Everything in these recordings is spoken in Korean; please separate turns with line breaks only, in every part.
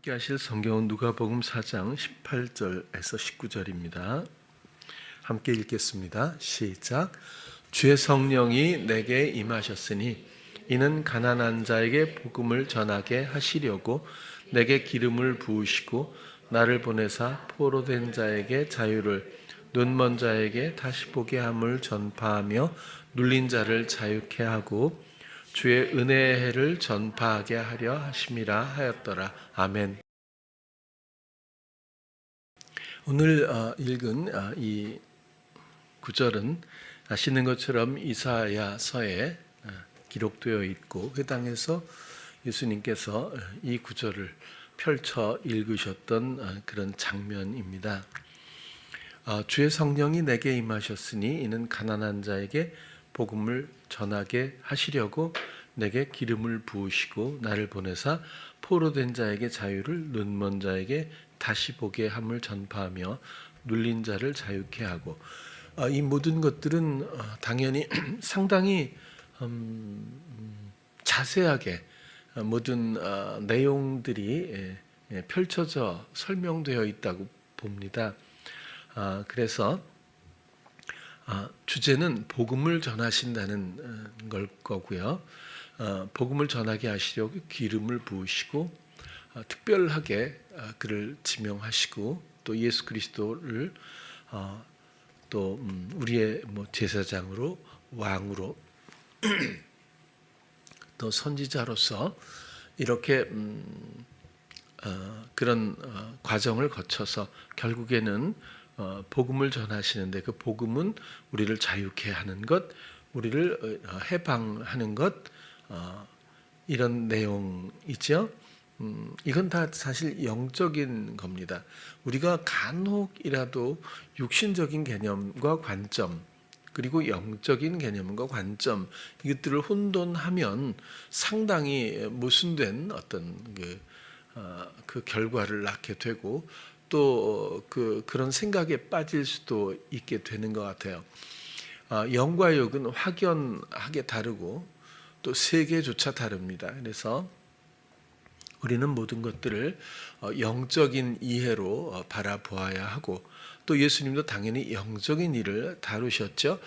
함께 하실 성경은 누가복음 4장 18절에서 19절입니다. 함께 읽겠습니다. 시작. 주의 성령이 내게 임하셨으니 이는 가난한 자에게 복음을 전하게 하시려고 내게 기름을 부으시고 나를 보내사 포로된 자에게 자유를, 눈먼 자에게 다시 보게 함을 전파하며 눌린 자를 자유케 하고 주의 은혜의 해를 전파하게 하려 하심이라 하였더라. 아멘. 오늘 읽은 이 구절은 아시는 것처럼 이사야서에 기록되어 있고 회당에서 예수님께서 이 구절을 펼쳐 읽으셨던 그런 장면입니다. 주의 성령이 내게 임하셨으니 이는 가난한 자에게 복음을 전하게 하시려고 내게 기름을 부으시고 나를 보내사 포로된 자에게 자유를, 눈먼 자에게 다시 보게 함을 전파하며 눌린 자를 자유케 하고, 이 모든 것들은 당연히 상당히 자세하게 모든 내용들이 펼쳐져 설명되어 있다고 봅니다. 그래서 주제는 복음을 전하신다는 걸 거고요. 복음을 전하게 하시려고 기름을 부으시고 특별하게 그를 지명하시고 또 예수 그리스도를 또 우리의 제사장으로, 왕으로 또 선지자로서 이렇게 그런 과정을 거쳐서 결국에는 복음을 전하시는데, 그 복음은 우리를 자유케 하는 것, 우리를 해방하는 것, 이런 내용이죠. 이건 다 사실 영적인 겁니다. 우리가 간혹이라도 육신적인 개념과 관점, 그리고 영적인 개념과 관점, 이것들을 혼돈하면 상당히 모순된 어떤 그 결과를 낳게 되고 또 그런 생각에 빠질 수도 있게 되는 것 같아요. 영과 육은 확연하게 다르고 또 세계조차 다릅니다. 그래서 우리는 모든 것들을 영적인 이해로 바라보아야 하고, 또 예수님도 당연히 영적인 일을 다루셨죠.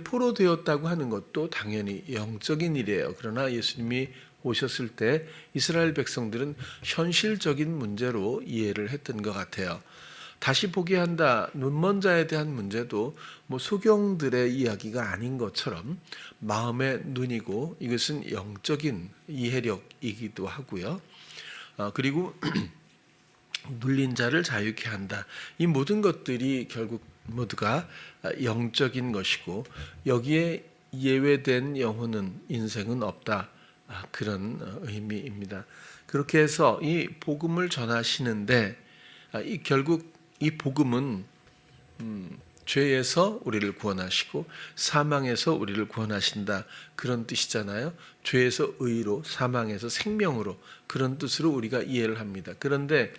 포로되었다고 하는 것도 당연히 영적인 일이에요. 그러나 예수님이 오셨을 때 이스라엘 백성들은 현실적인 문제로 이해를 했던 것 같아요. 다시 보게 한다, 눈먼 자에 대한 문제도 소경들의 이야기가 아닌 것처럼 마음의 눈이고 이것은 영적인 이해력이기도 하고요. 그리고 눌린 자를 자유케 한다. 이 모든 것들이 결국 모두가 영적인 것이고 여기에 예외된 영혼은, 인생은 없다. 그런 의미입니다. 그렇게 해서 이 복음을 전하시는데 결국 이 복음은 죄에서 우리를 구원하시고 사망에서 우리를 구원하신다, 그런 뜻이잖아요. 죄에서 의로, 사망에서 생명으로, 그런 뜻으로 우리가 이해를 합니다. 그런데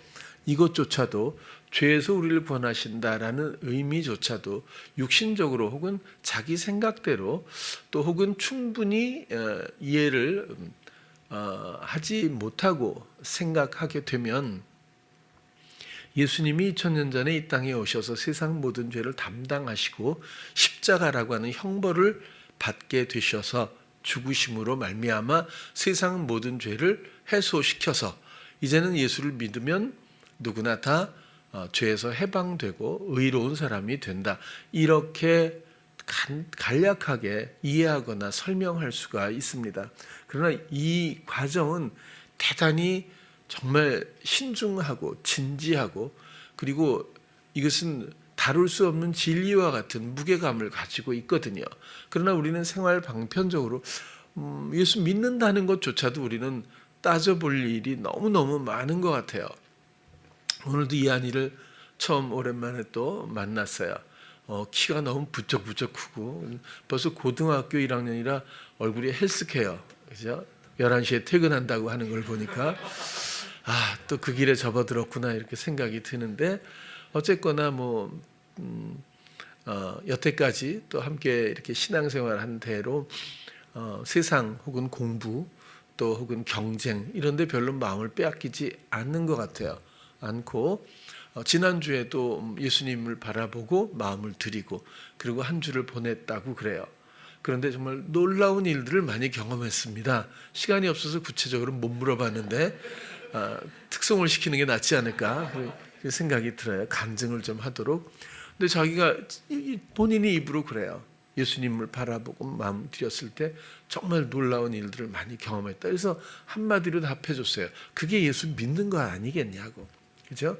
이것조차도 죄에서 우리를 구원하신다라는 의미조차도 육신적으로 혹은 자기 생각대로 또 혹은 충분히 이해를 하지 못하고 생각하게 되면 예수님이 2000년 전에 이 땅에 오셔서 세상 모든 죄를 담당하시고 십자가라고 하는 형벌을 받게 되셔서 죽으심으로 말미암아 세상 모든 죄를 해소시켜서 이제는 예수를 믿으면 누구나 다 죄에서 해방되고 의로운 사람이 된다, 이렇게 간략하게 이해하거나 설명할 수가 있습니다. 그러나 이 과정은 대단히 정말 신중하고 진지하고, 그리고 이것은 다룰 수 없는 진리와 같은 무게감을 가지고 있거든요. 그러나 우리는 생활 방편적으로 예수 믿는다는 것조차도 우리는 따져볼 일이 너무너무 많은 것 같아요. 오늘도 이한이를 처음 오랜만에 또 만났어요. 키가 너무 부쩍부쩍 크고 벌써 고등학교 1학년이라 얼굴이 헬스케요. 그죠? 11시에 퇴근한다고 하는 걸 보니까 또 그 길에 접어들었구나, 이렇게 생각이 드는데, 어쨌거나 여태까지 또 함께 이렇게 신앙생활 한 대로 세상 혹은 공부 또 혹은 경쟁 이런 데 별로 마음을 빼앗기지 않는 것 같아요. 않고 지난주에도 예수님을 바라보고 마음을 드리고 그리고 한 주를 보냈다고 그래요. 그런데 정말 놀라운 일들을 많이 경험했습니다. 시간이 없어서 구체적으로 못 물어봤는데 특송을 시키는 게 낫지 않을까 그 생각이 들어요. 간증을 좀 하도록. 근데 자기가 본인이 입으로 그래요. 예수님을 바라보고 마음 드렸을 때 정말 놀라운 일들을 많이 경험했다. 그래서 한마디로 답해줬어요. 그게 예수 믿는 거 아니겠냐고. 그죠?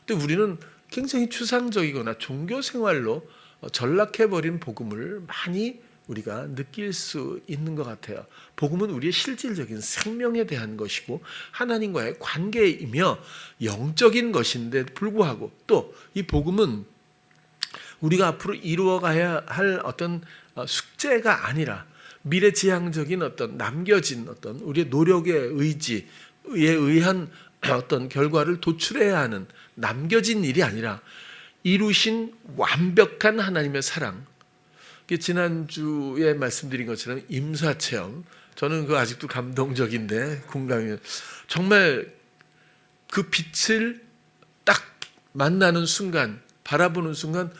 근데 우리는 굉장히 추상적이거나 종교 생활로 전락해버린 복음을 많이 우리가 느낄 수 있는 것 같아요. 복음은 우리의 실질적인 생명에 대한 것이고 하나님과의 관계이며 영적인 것인데 불구하고 또 이 복음은 우리가 앞으로 이루어가야 할 어떤 숙제가 아니라 미래지향적인 어떤 남겨진 어떤 우리의 노력의 의지에 의한 어떤 결과를 도출해야 하는 남겨진 일이 아니라 이루신 완벽한 하나님의 사랑. 지난주에 말씀드린 것처럼 임사체험. 저는 그거 아직도 감동적인데 공감이 정말 그 빛을 딱 만나는 순간 바라보는 순간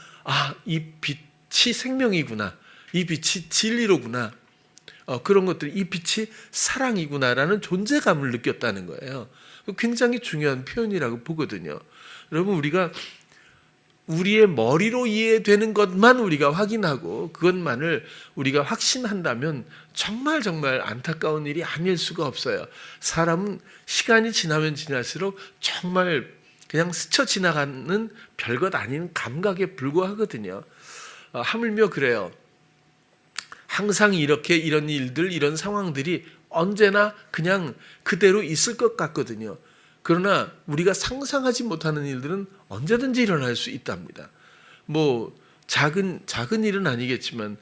이 빛이 생명이구나. 이 빛이 진리로구나. 그런 것들이 이 빛이 사랑이구나라는 존재감을 느꼈다는 거예요. 굉장히 중요한 표현이라고 보거든요. 여러분 우리가 우리의 머리로 이해되는 것만 우리가 확인하고 그것만을 우리가 확신한다면 정말 정말 안타까운 일이 아닐 수가 없어요. 사람은 시간이 지나면 지날수록 정말 그냥 스쳐 지나가는 별것 아닌 감각에 불과하거든요. 하물며 그래요. 항상 이렇게 이런 일들, 이런 상황들이 언제나 그냥 그대로 있을 것 같거든요. 그러나 우리가 상상하지 못하는 일들은 언제든지 일어날 수 있답니다. 작은 일은 아니겠지만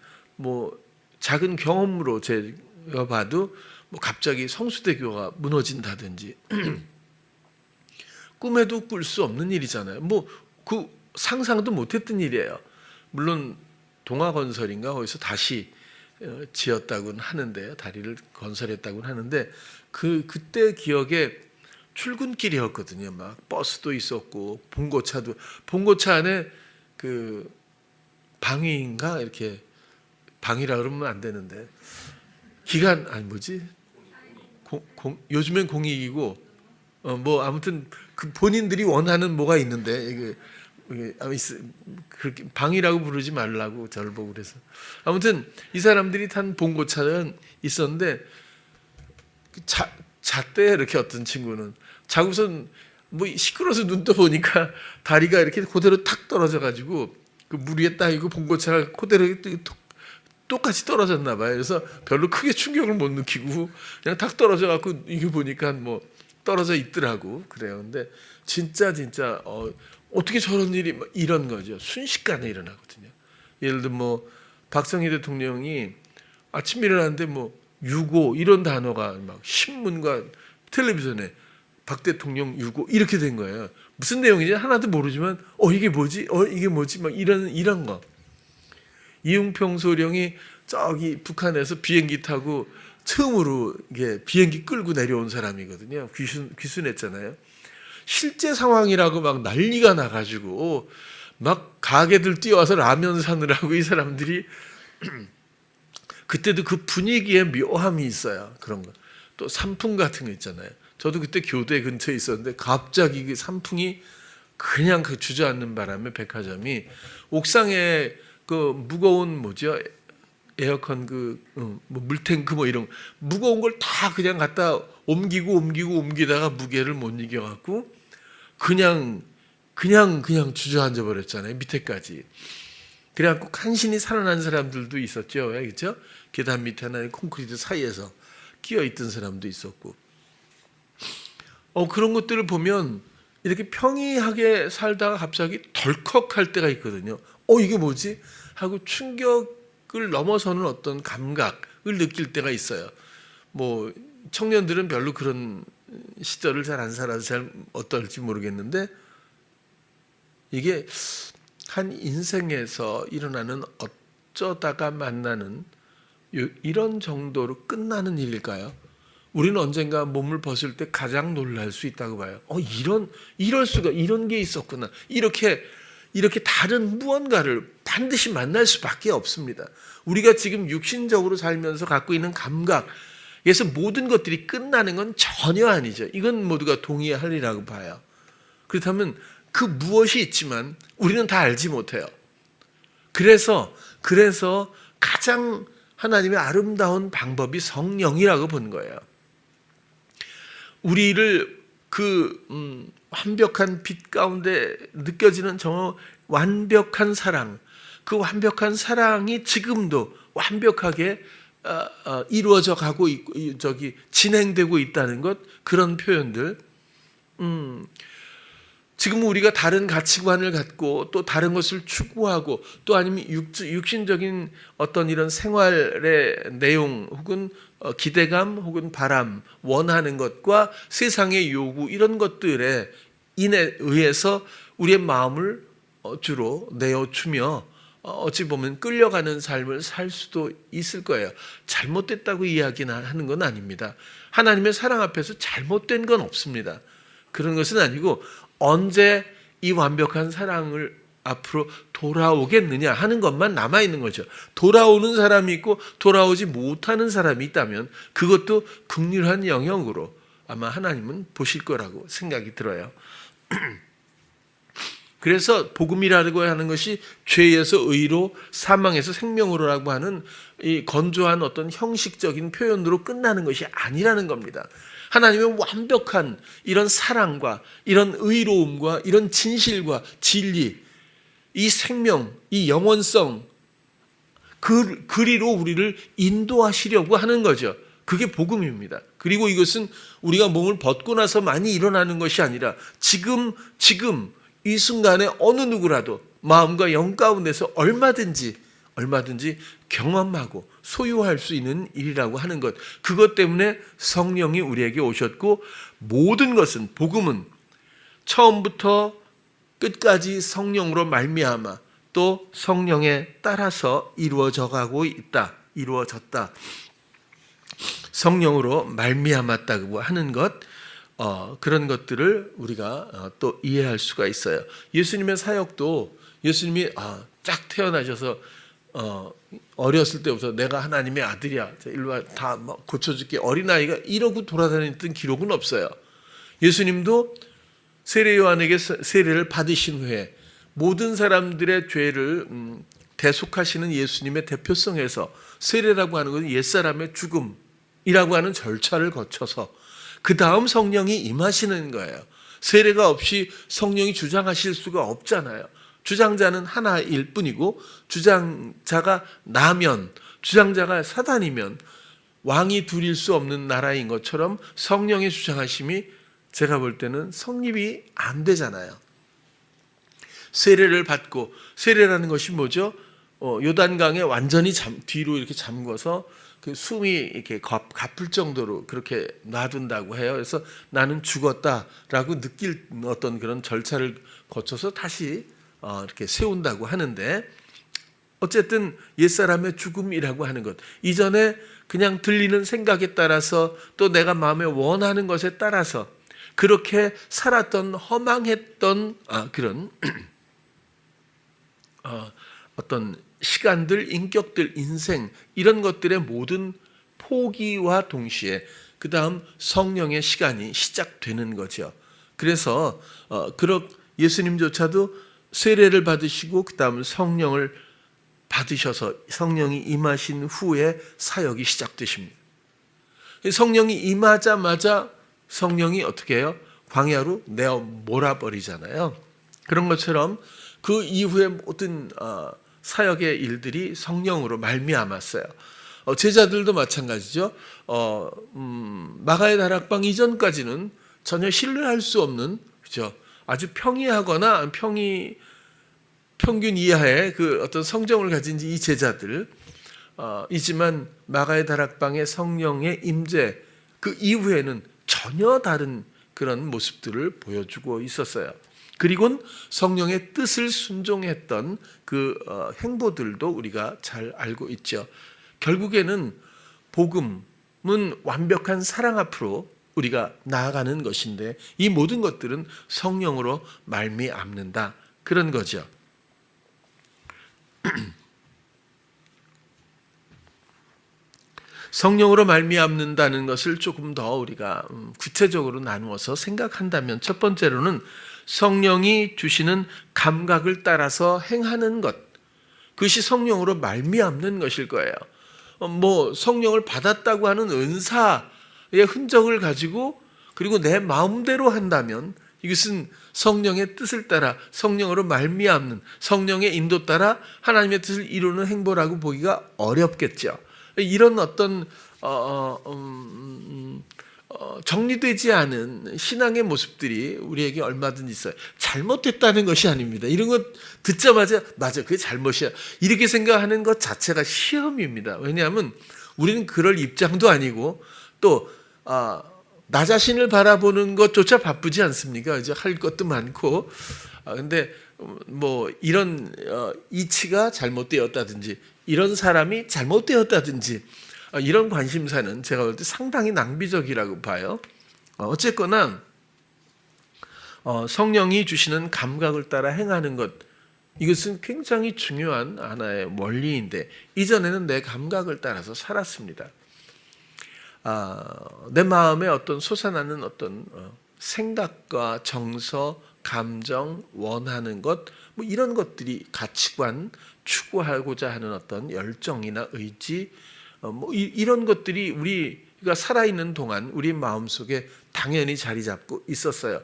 작은 경험으로 제가 봐도 갑자기 성수대교가 무너진다든지 꿈에도 꿀 수 없는 일이잖아요. 그 상상도 못했던 일이에요. 물론 동아건설인가 거기서 다시 지었다고는 하는데요. 다리를 건설했다고는 하는데 그때 기억에 출근길이었거든요. 막 버스도 있었고 봉고차 안에 그 방위인가 이렇게 방위라 그러면 안 되는데 요즘엔 공익이고 아무튼 그 본인들이 원하는 뭐가 있는데 그렇게 방이라고 부르지 말라고 저를 보고 그래서 아무튼 이 사람들이 탄 봉고차는 있었는데 잤대. 이렇게 어떤 친구는 자고선 시끄러워서 눈 떠보니까 다리가 이렇게 그대로 탁 떨어져 가지고 그 물 위에 따이고 봉고차가 그대로 똑같이 떨어졌나 봐요. 그래서 별로 크게 충격을 못 느끼고 그냥 탁 떨어져 갖고 이게 보니까 떨어져 있더라고. 그래요. 근데 진짜 어떻게 저런 일이 이런 거죠. 순식간에 일어나거든요. 예를 들어 박정희 대통령이 아침 일어났는데 6.5 이런 단어가 막 신문과 텔레비전에 박 대통령 6.5 이렇게 된 거예요. 무슨 내용인지 하나도 모르지만 이게 뭐지? 이게 뭐지? 막 이런 거. 이웅평 소령이 저기 북한에서 비행기 타고 처음으로 이게 비행기 끌고 내려온 사람이거든요. 귀순했잖아요. 실제 상황이라고 막 난리가 나가지고 막 가게들 뛰어와서 라면 사느라고 이 사람들이 그때도 그 분위기에 묘함이 있어요. 그런 거. 또 산풍 같은 거 있잖아요. 저도 그때 교대 근처에 있었는데 갑자기 그 산풍이 그냥 주저앉는 바람에 백화점이 옥상에 그 무거운 에어컨 물탱크 이런 무거운 걸 다 그냥 갖다 옮기다가 무게를 못 이겨갖고 그냥 주저앉아 버렸잖아요. 밑에까지. 그래갖고 간신히 살아난 사람들도 있었죠. 그렇죠? 계단 밑에 하나의 콘크리트 사이에서 끼어있던 사람도 있었고. 그런 것들을 보면 이렇게 평이하게 살다가 갑자기 덜컥할 때가 있거든요. 이게 뭐지? 하고 충격을 넘어서는 어떤 감각을 느낄 때가 있어요. 청년들은 별로 그런 시절을 잘 안 살아서 잘 어떨지 모르겠는데 이게 한 인생에서 일어나는 어쩌다가 만나는 이런 정도로 끝나는 일일까요? 우리는 언젠가 몸을 벗을 때 가장 놀랄 수 있다고 봐요. 이럴 수가, 이런 게 있었구나. 이렇게 다른 무언가를 반드시 만날 수밖에 없습니다. 우리가 지금 육신적으로 살면서 갖고 있는 감각에서 모든 것들이 끝나는 건 전혀 아니죠. 이건 모두가 동의하리라고 봐요. 그렇다면 그 무엇이 있지만 우리는 다 알지 못해요. 그래서 가장 하나님의 아름다운 방법이 성령이라고 본 거예요. 우리를 그 완벽한 빛 가운데 느껴지는 정말 완벽한 사랑, 그 완벽한 사랑이 지금도 완벽하게 이루어져 가고 진행되고 있다는 것, 그런 표현들. 지금 우리가 다른 가치관을 갖고 또 다른 것을 추구하고 또 아니면 육신적인 어떤 이런 생활의 내용 혹은 기대감 혹은 바람, 원하는 것과 세상의 요구, 이런 것들에 의해서 우리의 마음을 주로 내어주며 어찌 보면 끌려가는 삶을 살 수도 있을 거예요. 잘못됐다고 이야기하는 건 아닙니다. 하나님의 사랑 앞에서 잘못된 건 없습니다. 그런 것은 아니고 언제 이 완벽한 사랑을 앞으로 돌아오겠느냐 하는 것만 남아있는 거죠. 돌아오는 사람이 있고 돌아오지 못하는 사람이 있다면 그것도 긍휼한 영역으로 아마 하나님은 보실 거라고 생각이 들어요. 그래서 복음이라고 하는 것이 죄에서 의로, 사망에서 생명으로라고 하는 이 건조한 어떤 형식적인 표현으로 끝나는 것이 아니라는 겁니다. 하나님의 완벽한 이런 사랑과 이런 의로움과 이런 진실과 진리, 이 생명, 이 영원성, 그리로 우리를 인도하시려고 하는 거죠. 그게 복음입니다. 그리고 이것은 우리가 몸을 벗고 나서 많이 일어나는 것이 아니라 지금 이 순간에 어느 누구라도 마음과 영 가운데서 얼마든지 경험하고 소유할 수 있는 일이라고 하는 것, 그것 때문에 성령이 우리에게 오셨고, 모든 것은, 복음은 처음부터 끝까지 성령으로 말미암아 또 성령에 따라서 이루어졌다. 성령으로 말미암았다고 하는 것, 그런 것들을 우리가 또 이해할 수가 있어요. 예수님의 사역도 예수님이 쫙 태어나셔서 어렸을 때부터 내가 하나님의 아들이야, 일로 와, 다 고쳐줄게, 어린아이가 이러고 돌아다녔던 기록은 없어요. 예수님도 세례 요한에게 세례를 받으신 후에 모든 사람들의 죄를 대속하시는 예수님의 대표성에서 세례라고 하는 것은 옛사람의 죽음이라고 하는 절차를 거쳐서 그 다음 성령이 임하시는 거예요. 세례가 없이 성령이 주장하실 수가 없잖아요. 주장자는 하나일 뿐이고, 주장자가 나면, 주장자가 사단이면 왕이 둘일 수 없는 나라인 것처럼 성령의 주장하심이 제가 볼 때는 성립이 안 되잖아요. 세례를 받고, 세례라는 것이 뭐죠? 요단강에 완전히 뒤로 이렇게 잠궈서 그 숨이 이렇게 가쁠 정도로 그렇게 놔둔다고 해요. 그래서 나는 죽었다라고 느낄 어떤 그런 절차를 거쳐서 다시 이렇게 세운다고 하는데, 어쨌든 옛사람의 죽음이라고 하는 것, 이전에 그냥 들리는 생각에 따라서 또 내가 마음에 원하는 것에 따라서 그렇게 살았던 허망했던 그런 어떤 시간들, 인격들, 인생, 이런 것들의 모든 포기와 동시에 그 다음 성령의 시간이 시작되는 거죠. 그래서 예수님조차도 세례를 받으시고 그 다음 성령을 받으셔서 성령이 임하신 후에 사역이 시작되십니다. 성령이 임하자마자 성령이 어떻게 해요? 광야로 내어 몰아버리잖아요. 그런 것처럼 그 이후에 모든 사역의 일들이 성령으로 말미암았어요. 제자들도 마찬가지죠. 마가의 다락방 이전까지는 전혀 신뢰할 수 없는, 그죠? 아주 평이하거나 평균 이하의 그 어떤 성정을 가진 이 제자들, 이지만 마가의 다락방의 성령의 임재, 그 이후에는 전혀 다른 그런 모습들을 보여주고 있었어요. 그리고 성령의 뜻을 순종했던 그 행보들도 우리가 잘 알고 있죠. 결국에는 복음, 완벽한 사랑 앞으로 우리가 나아가는 것인데 이 모든 것들은 성령으로 말미암는다 그런 거죠. 성령으로 말미암는다는 것을 조금 더 우리가 구체적으로 나누어서 생각한다면 첫 번째로는 성령이 주시는 감각을 따라서 행하는 것, 그것이 성령으로 말미암는 것일 거예요. 성령을 받았다고 하는 은사의 흔적을 가지고 그리고 내 마음대로 한다면 이것은 성령의 뜻을 따라 성령으로 말미암는 성령의 인도 따라 하나님의 뜻을 이루는 행보라고 보기가 어렵겠죠. 이런 어떤 정리되지 않은 신앙의 모습들이 우리에게 얼마든지 있어요. 잘못됐다는 것이 아닙니다. 이런 것 듣자마자 맞아, 그게 잘못이야 이렇게 생각하는 것 자체가 시험입니다. 왜냐하면 우리는 그럴 입장도 아니고 또 나 자신을 바라보는 것조차 바쁘지 않습니까? 이제 할 것도 많고. 근데 이런 이치가 잘못되었다든지 이런 사람이 잘못되었다든지 이런 관심사는 제가 볼 때 상당히 낭비적이라고 봐요. 어쨌거나 성령이 주시는 감각을 따라 행하는 것, 이것은 굉장히 중요한 하나의 원리인데 이전에는 내 감각을 따라서 살았습니다. 내 마음에 어떤 솟아나는 어떤 생각과 정서, 감정, 원하는 것, 이런 것들이 가치관, 추구하고자 하는 어떤 열정이나 의지, 이런 것들이 우리가 살아있는 동안 우리 마음속에 당연히 자리 잡고 있었어요.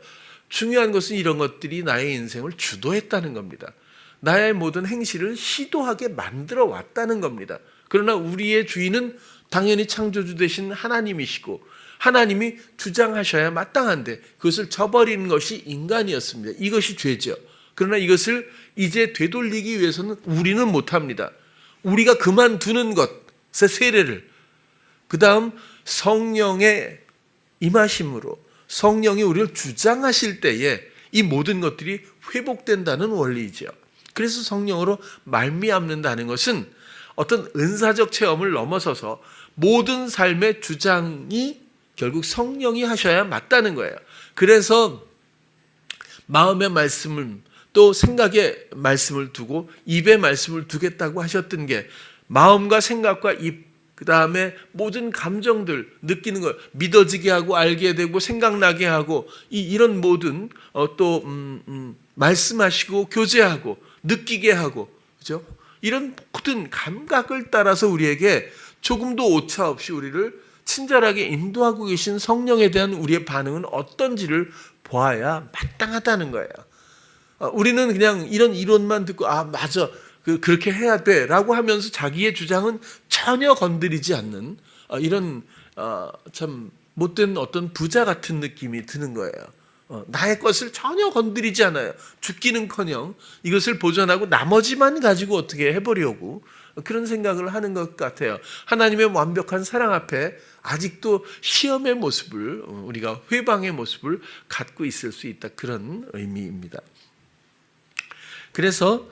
중요한 것은 이런 것들이 나의 인생을 주도했다는 겁니다. 나의 모든 행실을 시도하게 만들어 왔다는 겁니다. 그러나 우리의 주인은 당연히 창조주 되신 하나님이시고 하나님이 주장하셔야 마땅한데 그것을 저버리는 것이 인간이었습니다. 이것이 죄죠. 그러나 이것을 이제 되돌리기 위해서는 우리는 못합니다. 우리가 그만두는 것의 세례를, 그 다음 성령의 임하심으로 성령이 우리를 주장하실 때에 이 모든 것들이 회복된다는 원리이죠. 그래서 성령으로 말미암는다는 것은 어떤 은사적 체험을 넘어서서 모든 삶의 주장이 결국 성령이 하셔야 맞다는 거예요. 그래서 마음의 말씀을 또 생각의 말씀을 두고 입의 말씀을 두겠다고 하셨던 게 마음과 생각과 입, 그 다음에 모든 감정들 느끼는 걸 믿어지게 하고 알게 되고 생각나게 하고 이런 모든 또 말씀하시고 교제하고 느끼게 하고, 그죠? 이런 모든 감각을 따라서 우리에게 조금도 오차 없이 우리를 친절하게 인도하고 계신 성령에 대한 우리의 반응은 어떤지를 보아야 마땅하다는 거예요. 우리는 그냥 이런 이론만 듣고 맞아, 그렇게 해야 돼 라고 하면서 자기의 주장은 전혀 건드리지 않는 이런 참 못된 어떤 부자 같은 느낌이 드는 거예요. 나의 것을 전혀 건드리지 않아요. 죽기는커녕 이것을 보존하고 나머지만 가지고 어떻게 해보려고 그런 생각을 하는 것 같아요. 하나님의 완벽한 사랑 앞에 아직도 시험의 모습을, 우리가 회방의 모습을 갖고 있을 수 있다, 그런 의미입니다. 그래서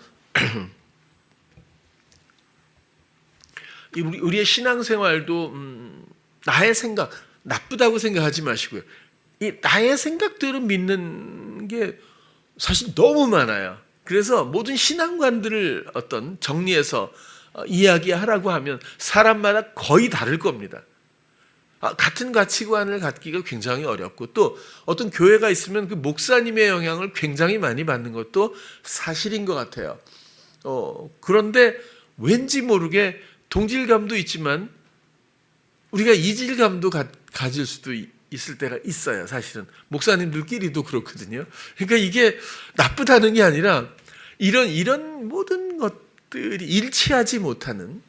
우리의 신앙생활도 나의 생각, 나쁘다고 생각하지 마시고요. 이 나의 생각대로 믿는 게 사실 너무 많아요. 그래서 모든 신앙관들을 어떤 정리해서 이야기하라고 하면 사람마다 거의 다를 겁니다. 같은 가치관을 갖기가 굉장히 어렵고 또 어떤 교회가 있으면 그 목사님의 영향을 굉장히 많이 받는 것도 사실인 것 같아요. 그런데 왠지 모르게 동질감도 있지만 우리가 이질감도 가질 수도 있을 때가 있어요. 사실은 목사님들끼리도 그렇거든요. 그러니까 이게 나쁘다는 게 아니라 이런 모든 것들이 일치하지 못하는,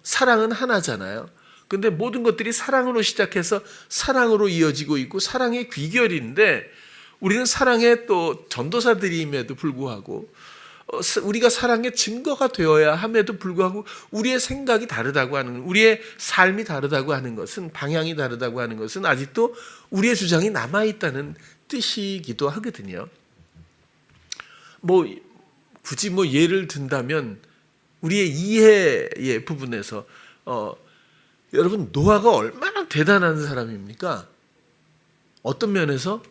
사랑은 하나잖아요. 근데 모든 것들이 사랑으로 시작해서 사랑으로 이어지고 있고 사랑의 귀결인데 우리는 사랑의 또 전도사들임에도 불구하고 우리가 사랑의 증거가 되어야 함에도 불구하고 우리의 생각이 다르다고 하는, 우리의 삶이 다르다고 하는 것은, 방향이 다르다고 하는 것은 아직도 우리의 주장이 남아있다는 뜻이기도 하거든요. 굳이 예를 든다면 우리의 이해의 부분에서 여러분 노아가 얼마나 대단한 사람입니까? 어떤 면에서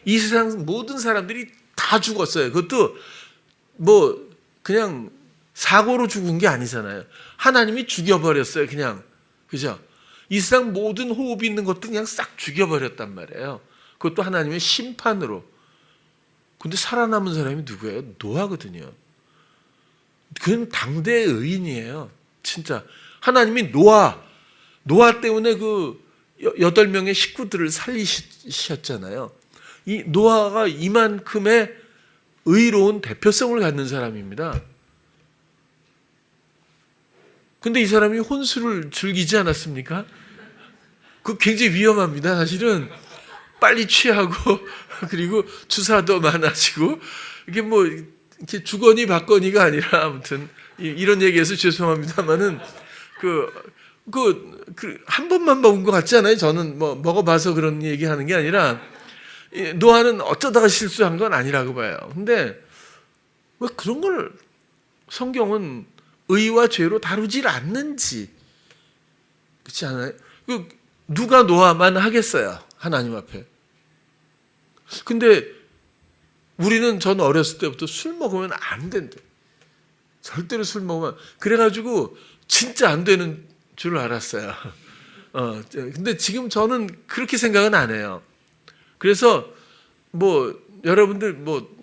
이 세상 모든 사람들이 다 죽었어요. 그것도 뭐 그냥 사고로 죽은 게 아니잖아요. 하나님이 죽여버렸어요. 그냥 그죠? 이 세상 모든 호흡이 있는 것도 그냥 싹 죽여버렸단 말이에요. 그것도 하나님의 심판으로. 근데 살아남은 사람이 누구예요? 노아거든요. 그는 당대의 의인이에요. 진짜 하나님이 노아 때문에 그 8명의 식구들을 살리셨잖아요. 이 노아가 이만큼의 의로운 대표성을 갖는 사람입니다. 근데 이 사람이 혼술을 즐기지 않았습니까? 그 굉장히 위험합니다. 사실은 빨리 취하고 그리고 주사도 많아지고 이게 뭐 이렇게 주거니 받거니가 아니라 아무튼 이런 얘기해서 죄송합니다만은 한 번만 먹은 것 같지 않아요? 저는 뭐 먹어봐서 그런 얘기하는 게 아니라 노아는 어쩌다가 실수한 건 아니라고 봐요. 근데 왜 그런 걸 성경은 의와 죄로 다루질 않는지 그렇지 않아요? 누가 노아만 하겠어요? 하나님 앞에. 근데 우리는 전 어렸을 때부터 술 먹으면 안 된대. 절대로 술 먹으면 그래가지고 진짜 안 되는 줄 알았어요. 근데 지금 저는 그렇게 생각은 안 해요. 그래서 뭐 여러분들 뭐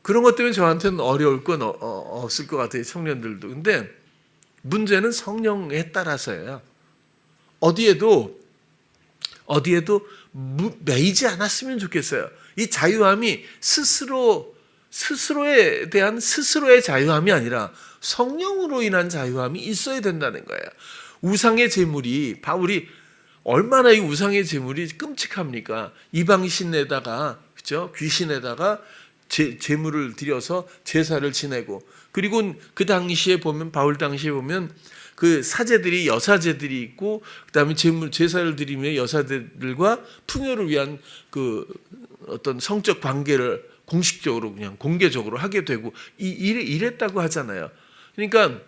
그런 것 때문에 저한테는 어려울 건 없을 것 같아요. 청년들도. 근데 문제는 성령에 따라서예요. 어디에도 매이지 않았으면 좋겠어요. 이 자유함이 스스로에 대한 스스로의 자유함이 아니라 성령으로 인한 자유함이 있어야 된다는 거예요. 우상의 제물이 바울이 얼마나 이 우상의 제물이 끔찍합니까? 이방신에다가 그죠? 귀신에다가 제물을 드려서 제사를 지내고 그리고 그 당시에 보면 바울 당시에 보면 그 사제들이 여사제들이 있고 그다음에 제사를 드리며 여사들과 풍요를 위한 그 어떤 성적 관계를 공식적으로 그냥 공개적으로 하게 되고 이랬다고 하잖아요. 그러니까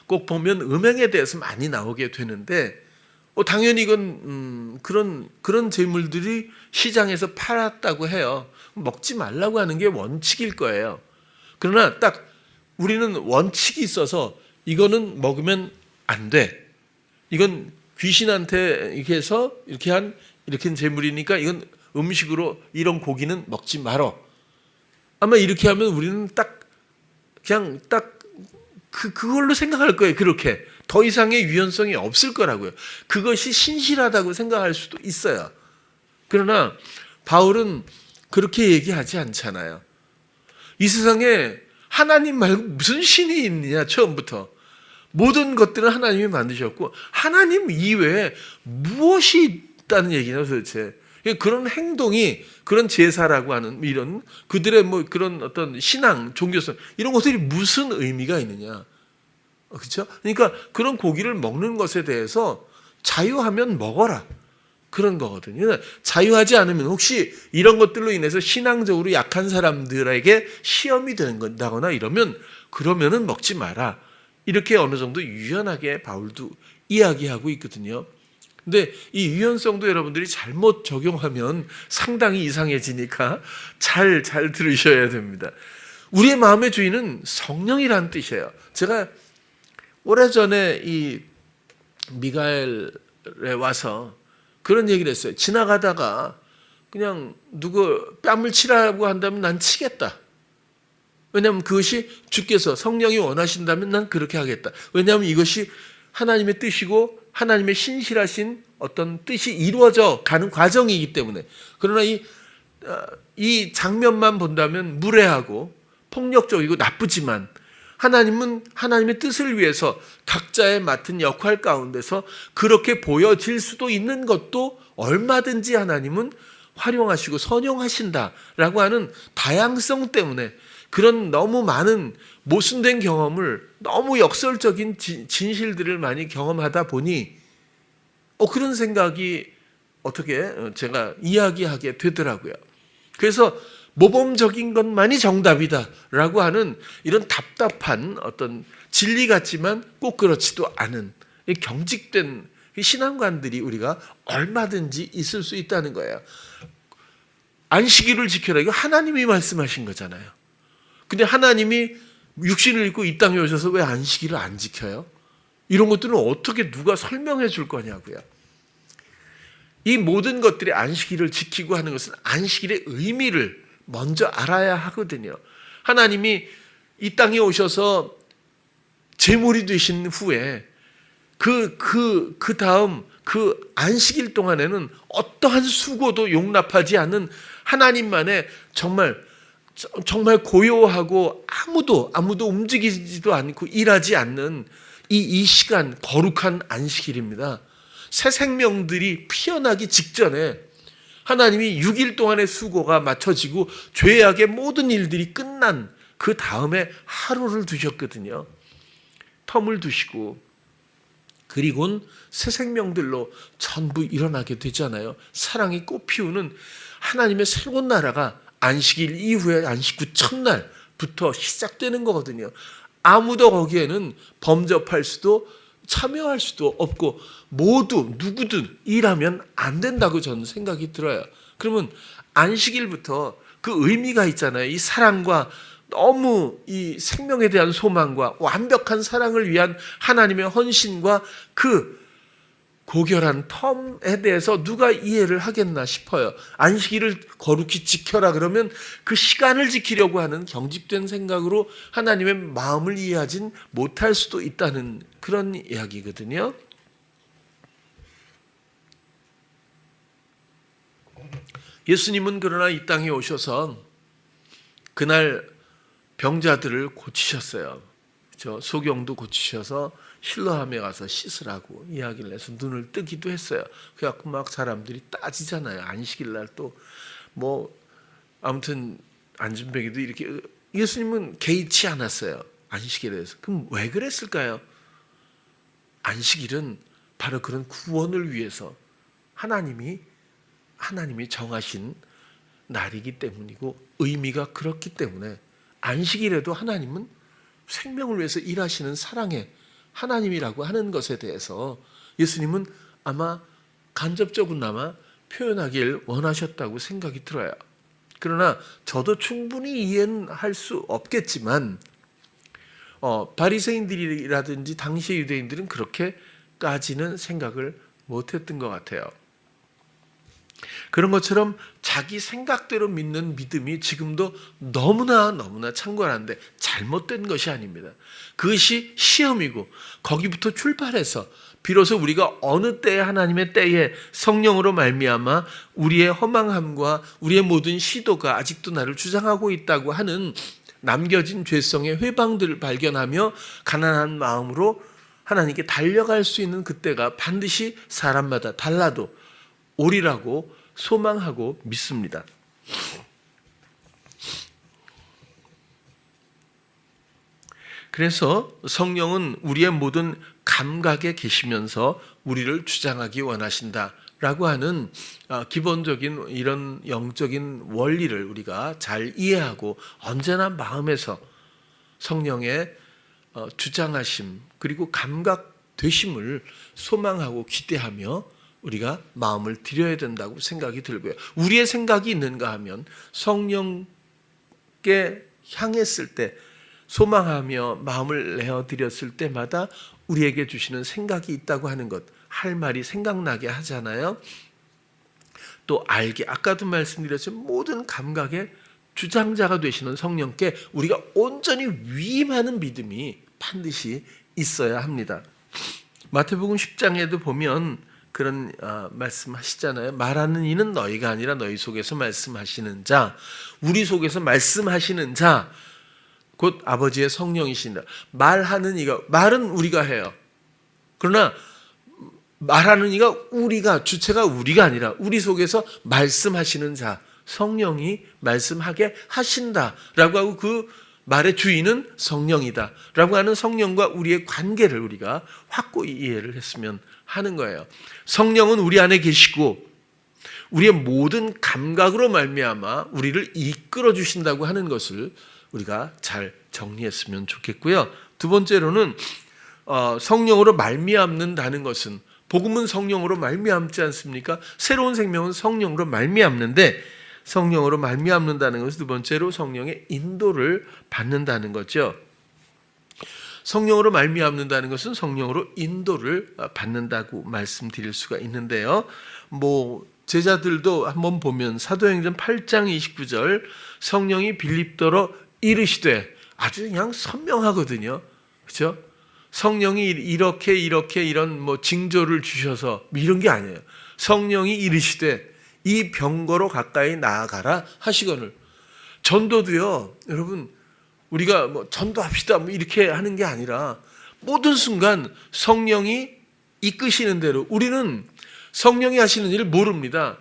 꼭 보면 음행에 대해서 많이 나오게 되는데 당연히 이건 그런 제물들이 시장에서 팔았다고 해요. 먹지 말라고 하는 게 원칙일 거예요. 그러나 딱 우리는 원칙이 있어서 이거는 먹으면 안 돼. 이건 귀신한테 이렇게 해서 이렇게 한 제물이니까 이건 음식으로 이런 고기는 먹지 말어. 아마 이렇게 하면 우리는 그냥 그걸로 생각할 거예요. 그렇게 더 이상의 유연성이 없을 거라고요. 그것이 신실하다고 생각할 수도 있어요. 그러나 바울은 그렇게 얘기하지 않잖아요. 이 세상에 하나님 말고 무슨 신이 있느냐 처음부터. 모든 것들은 하나님이 만드셨고 하나님 이외에 무엇이 있다는 얘기냐 도대체. 그런 행동이 그런 제사라고 하는 이런 그들의 뭐 그런 어떤 신앙, 종교성 이런 것들이 무슨 의미가 있느냐. 그렇죠? 그러니까 그런 고기를 먹는 것에 대해서 자유하면 먹어라. 그런 거거든요. 자유하지 않으면 혹시 이런 것들로 인해서 신앙적으로 약한 사람들에게 시험이 된다거나 그러면은 먹지 마라. 이렇게 어느 정도 유연하게 바울도 이야기하고 있거든요. 근데 이 유연성도 여러분들이 잘못 적용하면 상당히 이상해지니까 잘 들으셔야 됩니다. 우리의 마음의 주인은 성령이라는 뜻이에요. 제가 오래전에 이 미가엘에 와서 그런 얘기를 했어요. 지나가다가 그냥 누구 뺨을 치라고 한다면 난 치겠다. 왜냐하면 그것이 주께서 성령이 원하신다면 난 그렇게 하겠다. 왜냐하면 이것이 하나님의 뜻이고 하나님의 신실하신 어떤 뜻이 이루어져 가는 과정이기 때문에. 그러나 이 장면만 본다면 무례하고 폭력적이고 나쁘지만 하나님은 하나님의 뜻을 위해서 각자의 맡은 역할 가운데서 그렇게 보여질 수도 있는 것도 얼마든지 하나님은 활용하시고 선용하신다라고 하는 다양성 때문에 그런 너무 많은 모순된 경험을 너무 역설적인 진실들을 많이 경험하다 보니 그런 생각이 어떻게 제가 이야기하게 되더라고요. 그래서 모범적인 것만이 정답이다라고 하는 이런 답답한 어떤 진리 같지만 꼭 그렇지도 않은 이 경직된 신앙관들이 우리가 얼마든지 있을 수 있다는 거예요. 안식일을 지켜라, 이거 하나님이 말씀하신 거잖아요. 근데 하나님이 육신을 입고 이 땅에 오셔서 왜 안식일을 안 지켜요? 이런 것들은 어떻게 누가 설명해 줄 거냐고요. 이 모든 것들이 안식일을 지키고 하는 것은 안식일의 의미를 먼저 알아야 하거든요. 하나님이 이 땅에 오셔서 제물이 되신 후에 그 다음 그 안식일 동안에는 어떠한 수고도 용납하지 않는 하나님만의 정말 고요하고 아무도 움직이지도 않고 일하지 않는 이 시간, 거룩한 안식일입니다. 새 생명들이 피어나기 직전에 하나님이 6일 동안의 수고가 마쳐지고 죄악의 모든 일들이 끝난 그 다음에 하루를 두셨거든요. 텀을 두시고, 그리고는 새 생명들로 전부 일어나게 되잖아요. 사랑이 꽃피우는 하나님의 새로운 나라가 안식일 이후에 안식 후 첫날부터 시작되는 거거든요. 아무도 거기에는 범접할 수도 참여할 수도 없고 모두 누구든 일하면 안 된다고 저는 생각이 들어요. 그러면 안식일부터 그 의미가 있잖아요. 이 사랑과 너무 이 생명에 대한 소망과 완벽한 사랑을 위한 하나님의 헌신과 그 고결한 텀에 대해서 누가 이해를 하겠나 싶어요. 안식일을 거룩히 지켜라 그러면 그 시간을 지키려고 하는 경직된 생각으로 하나님의 마음을 이해하진 못할 수도 있다는 그런 이야기거든요. 예수님은 그러나 이 땅에 오셔서 그날 병자들을 고치셨어요. 소경도 고치셔서 실로암에 가서 씻으라고 이야기를 해서 눈을 뜨기도 했어요. 그래갖고 막 사람들이 따지잖아요. 안식일 날 또 뭐 아무튼 안진뱅이도 이렇게, 예수님은 개의치 않았어요. 안식일에 대해서. 그럼 왜 그랬을까요? 안식일은 바로 그런 구원을 위해서 하나님이 정하신 날이기 때문이고 의미가 그렇기 때문에 안식일에도 하나님은 생명을 위해서 일하시는 사랑의 하나님이라고 하는 것에 대해서 예수님은 아마 간접적으로나마 표현하길 원하셨다고 생각이 들어요. 그러나 저도 충분히 이해는 할 수 없겠지만 바리새인들이라든지 당시 유대인들은 그렇게까지는 생각을 못했던 것 같아요. 그런 것처럼 자기 생각대로 믿는 믿음이 지금도 너무나 창궐한데 잘못된 것이 아닙니다. 그것이 시험이고 거기부터 출발해서 비로소 우리가 어느 때에 하나님의 때에 성령으로 말미암아 우리의 허망함과 우리의 모든 시도가 아직도 나를 주장하고 있다고 하는 남겨진 죄성의 회방들을 발견하며 가난한 마음으로 하나님께 달려갈 수 있는 그때가 반드시 사람마다 달라도 오리라고 소망하고 믿습니다. 그래서 성령은 우리의 모든 감각에 계시면서 우리를 주장하기 원하신다라고 하는 기본적인 이런 영적인 원리를 우리가 잘 이해하고 언제나 마음에서 성령의 주장하심 그리고 감각 되심을 소망하고 기대하며 우리가 마음을 드려야 된다고 생각이 들고요. 우리의 생각이 있는가 하면 성령께 향했을 때 소망하며 마음을 내어드렸을 때마다 우리에게 주시는 생각이 있다고 하는 것, 할 말이 생각나게 하잖아요. 또 알게, 아까도 말씀드렸지만 모든 감각의 주장자가 되시는 성령께 우리가 온전히 위임하는 믿음이 반드시 있어야 합니다. 마태복음 10장에도 보면 그런 말씀하시잖아요. 말하는 이는 너희가 아니라 너희 속에서 말씀하시는 자, 우리 속에서 말씀하시는 자, 곧 아버지의 성령이신다. 말하는 이가, 말은 우리가 해요. 그러나 말하는 이가 우리가, 주체가 우리가 아니라 우리 속에서 말씀하시는 자, 성령이 말씀하게 하신다라고 하고 그 말의 주인은 성령이다라고 하는 성령과 우리의 관계를 우리가 확고히 이해를 했으면 하는 거예요. 성령은 우리 안에 계시고 우리의 모든 감각으로 말미암아 우리를 이끌어 주신다고 하는 것을 우리가 잘 정리했으면 좋겠고요. 두 번째로는 성령으로 말미암는다는 것은 복음은 성령으로 말미암지 않습니까? 새로운 생명은 성령으로 말미암는데 성령으로 말미암는다는 것은 두 번째로 성령의 인도를 받는다는 거죠. 성령으로 말미암는다는 것은 성령으로 인도를 받는다고 말씀드릴 수가 있는데요. 제자들도 한번 보면 사도행전 8장 29절 성령이 빌립더러 이르시되 아주 그냥 선명하거든요. 그렇죠? 성령이 이렇게 이런 징조를 주셔서 이런 게 아니에요. 성령이 이르시되 이 병거로 가까이 나아가라 하시거늘. 전도도요, 여러분 우리가 전도합시다 이렇게 하는 게 아니라 모든 순간 성령이 이끄시는 대로 우리는 성령이 하시는 일을 모릅니다.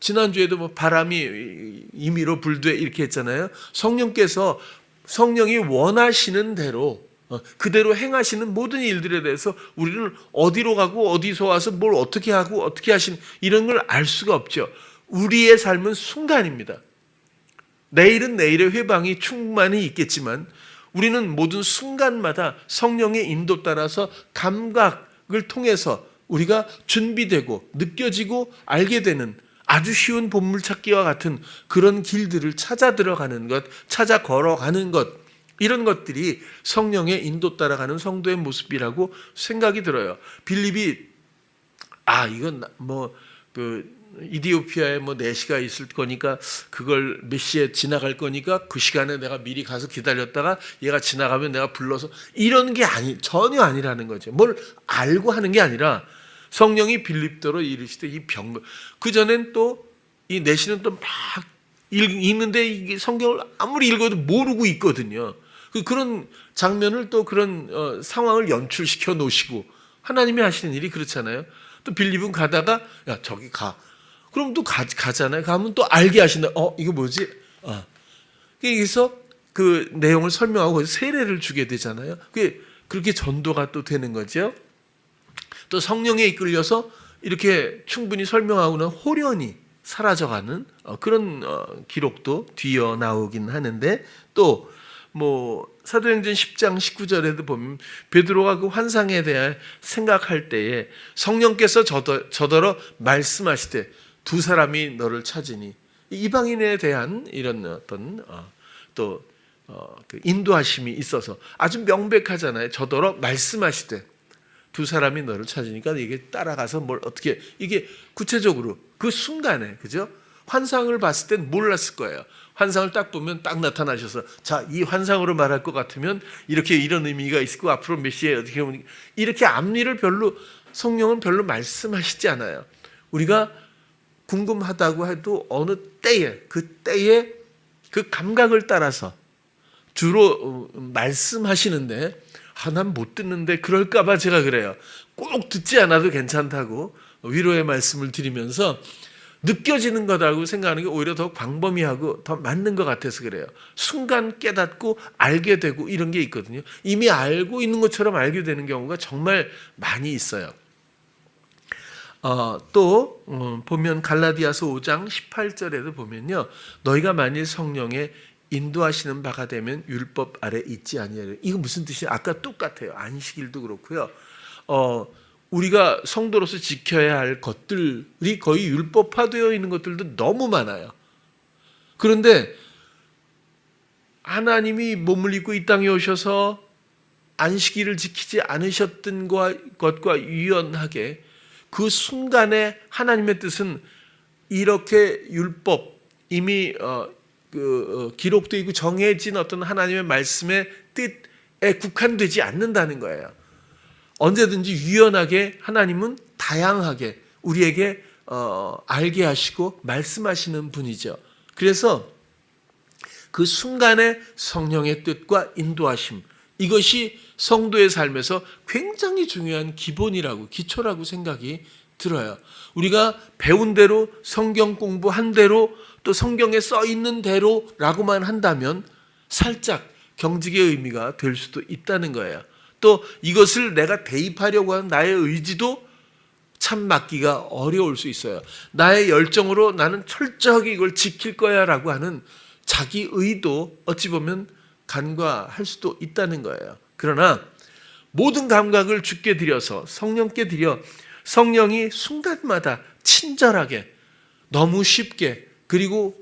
지난주에도 바람이 임의로 불되 이렇게 했잖아요. 성령이 원하시는 대로 그대로 행하시는 모든 일들에 대해서 우리는 어디로 가고 어디서 와서 뭘 어떻게 하고 어떻게 하시는 이런 걸 알 수가 없죠. 우리의 삶은 순간입니다. 내일은 내일의 회방이 충만히 있겠지만 우리는 모든 순간마다 성령의 인도 따라서 감각을 통해서 우리가 준비되고 느껴지고 알게 되는 아주 쉬운 보물찾기와 같은 그런 길들을 찾아 들어가는 것, 찾아 걸어가는 것, 이런 것들이 성령의 인도 따라가는 성도의 모습이라고 생각이 들어요. 빌립이 이건 이디오피아에 4시가 있을 거니까 그걸 몇 시에 지나갈 거니까 그 시간에 내가 미리 가서 기다렸다가 얘가 지나가면 내가 불러서 이런 게 전혀 아니라는 거죠. 뭘 알고 하는 게 아니라 성령이 빌립더러 이르시되 이 병거. 그전엔 또 이 내시는 또 막 읽는데 이게 성경을 아무리 읽어도 모르고 있거든요. 그런 장면을 또 그런 상황을 연출시켜 놓으시고 하나님이 하시는 일이 그렇잖아요. 또 빌립은 가다가 야 저기 가. 그럼 또 가잖아요. 가면 또 알게 하신다. 이거 뭐지? 그래서 그 내용을 설명하고 거기서 세례를 주게 되잖아요. 그렇게 전도가 또 되는 거죠. 또 성령에 이끌려서 이렇게 충분히 설명하고는 호련히 사라져가는 그런 기록도 뒤어 나오긴 하는데 또 사도행전 10장 19절에도 보면 베드로가 그 환상에 대해 생각할 때에 성령께서 저더러 말씀하시되 두 사람이 너를 찾으니 이방인에 대한 이런 어떤 그 인도하심이 있어서 아주 명백하잖아요. 저더러 말씀하시되 두 사람이 너를 찾으니까 이게 따라가서 뭘 어떻게 이게 구체적으로 그 순간에 그죠? 환상을 봤을 땐 몰랐을 거예요. 환상을 딱 보면 딱 나타나셔서 자, 이 환상으로 말할 것 같으면 이렇게 이런 의미가 있을 거 앞으로 몇 시에 어떻게 보면 이렇게 앞니를 성령은 별로 말씀하시지 않아요. 우리가 궁금하다고 해도 어느 때에 그 감각을 따라서 주로 말씀하시는데 난 못 듣는데 그럴까 봐 제가 그래요. 꼭 듣지 않아도 괜찮다고 위로의 말씀을 드리면서 느껴지는 거라고 생각하는 게 오히려 더 광범위하고 더 맞는 것 같아서 그래요. 순간 깨닫고 알게 되고 이런 게 있거든요. 이미 알고 있는 것처럼 알게 되는 경우가 정말 많이 있어요. 또 보면 갈라디아서 5장 18절에도 보면요. 너희가 만일 성령의 인도하시는 바가 되면 율법 아래 있지 아니하리라. 이거 무슨 뜻이에요? 아까 똑같아요. 안식일도 그렇고요. 우리가 성도로서 지켜야 할 것들이 거의 율법화되어 있는 것들도 너무 많아요. 그런데 하나님이 몸을 입고 이 땅에 오셔서 안식일을 지키지 않으셨던 것과 유연하게 그 순간에 하나님의 뜻은 이렇게 율법 이미 기록되어 있고 정해진 어떤 하나님의 말씀의 뜻에 국한되지 않는다는 거예요. 언제든지 유연하게 하나님은 다양하게 우리에게 알게 하시고 말씀하시는 분이죠. 그래서 그 순간의 성령의 뜻과 인도하심, 이것이 성도의 삶에서 굉장히 중요한 기본이라고 기초라고 생각이 들어요. 우리가 배운 대로 성경 공부한 대로 또 성경에 써 있는 대로라고만 한다면 살짝 경직의 의미가 될 수도 있다는 거예요. 또 이것을 내가 대입하려고 하는 나의 의지도 참 맡기가 어려울 수 있어요. 나의 열정으로 나는 철저하게 이걸 지킬 거야 라고 하는 자기 의도 어찌 보면 간과할 수도 있다는 거예요. 그러나 모든 감각을 주께 드려서 성령께 드려 성령이 순간마다 친절하게 너무 쉽게 그리고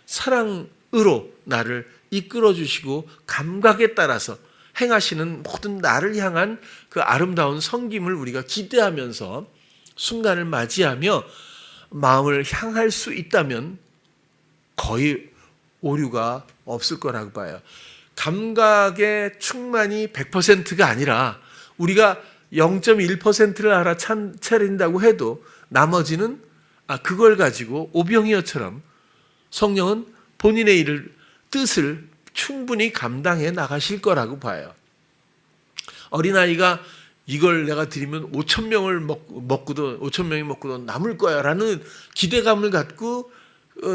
사랑으로 나를 이끌어 주시고 감각에 따라서 행하시는 모든 나를 향한 그 아름다운 섬김을 우리가 기대하면서 순간을 맞이하며 마음을 향할 수 있다면 거의 오류가 없을 거라고 봐요. 감각의 충만이 100%가 아니라 우리가 0.1%를 알아차린다고 해도 나머지는 그걸 가지고 오병이어처럼 성령은 본인의 뜻을 충분히 감당해 나가실 거라고 봐요. 어린아이가 이걸 내가 드리면 5,000명이 먹고도 남을 거야 라는 기대감을 갖고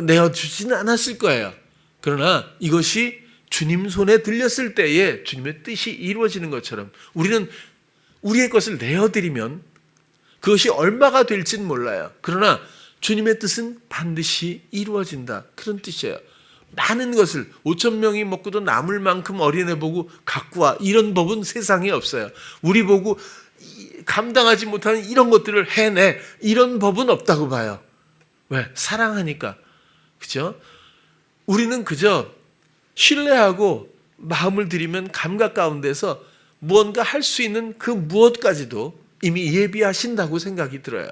내어주지는 않았을 거예요. 그러나 이것이 주님 손에 들렸을 때에 주님의 뜻이 이루어지는 것처럼 우리는 우리의 것을 내어드리면 그것이 얼마가 될지는 몰라요. 그러나 주님의 뜻은 반드시 이루어진다. 그런 뜻이에요. 많은 것을 5,000명이 먹고도 남을 만큼 어린애 보고 갖고 와. 이런 법은 세상에 없어요. 우리 보고 감당하지 못하는 이런 것들을 해내. 이런 법은 없다고 봐요. 왜? 사랑하니까. 그죠? 우리는 그저 신뢰하고 마음을 들이면 감각 가운데서 무언가 할 수 있는 그 무엇까지도 이미 예비하신다고 생각이 들어요.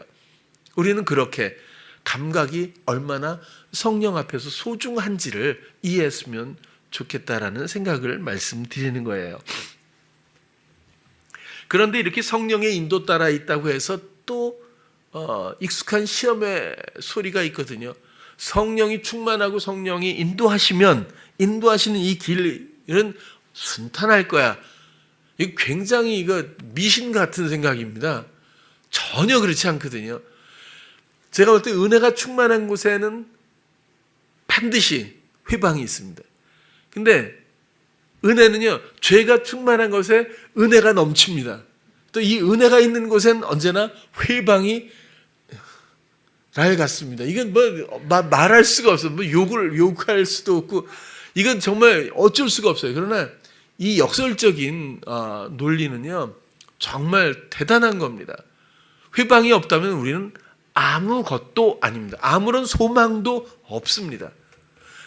우리는 그렇게 감각이 얼마나 성령 앞에서 소중한지를 이해했으면 좋겠다라는 생각을 말씀드리는 거예요. 그런데 이렇게 성령의 인도 따라 있다고 해서 또 익숙한 시험의 소리가 있거든요. 성령이 충만하고 성령이 인도하시면 인도하시는 이 길은 순탄할 거야. 이거 굉장히 미신 같은 생각입니다. 전혀 그렇지 않거든요. 제가 볼 때 은혜가 충만한 곳에는 반드시 회방이 있습니다. 근데 은혜는요, 죄가 충만한 곳에 은혜가 넘칩니다. 또 이 은혜가 있는 곳엔 언제나 회방이 낡았습니다. 이건 말할 수가 없어요. 욕할 수도 없고, 이건 정말 어쩔 수가 없어요. 그러나 이 역설적인 논리는요, 정말 대단한 겁니다. 회방이 없다면 우리는 아무것도 아닙니다. 아무런 소망도 없습니다.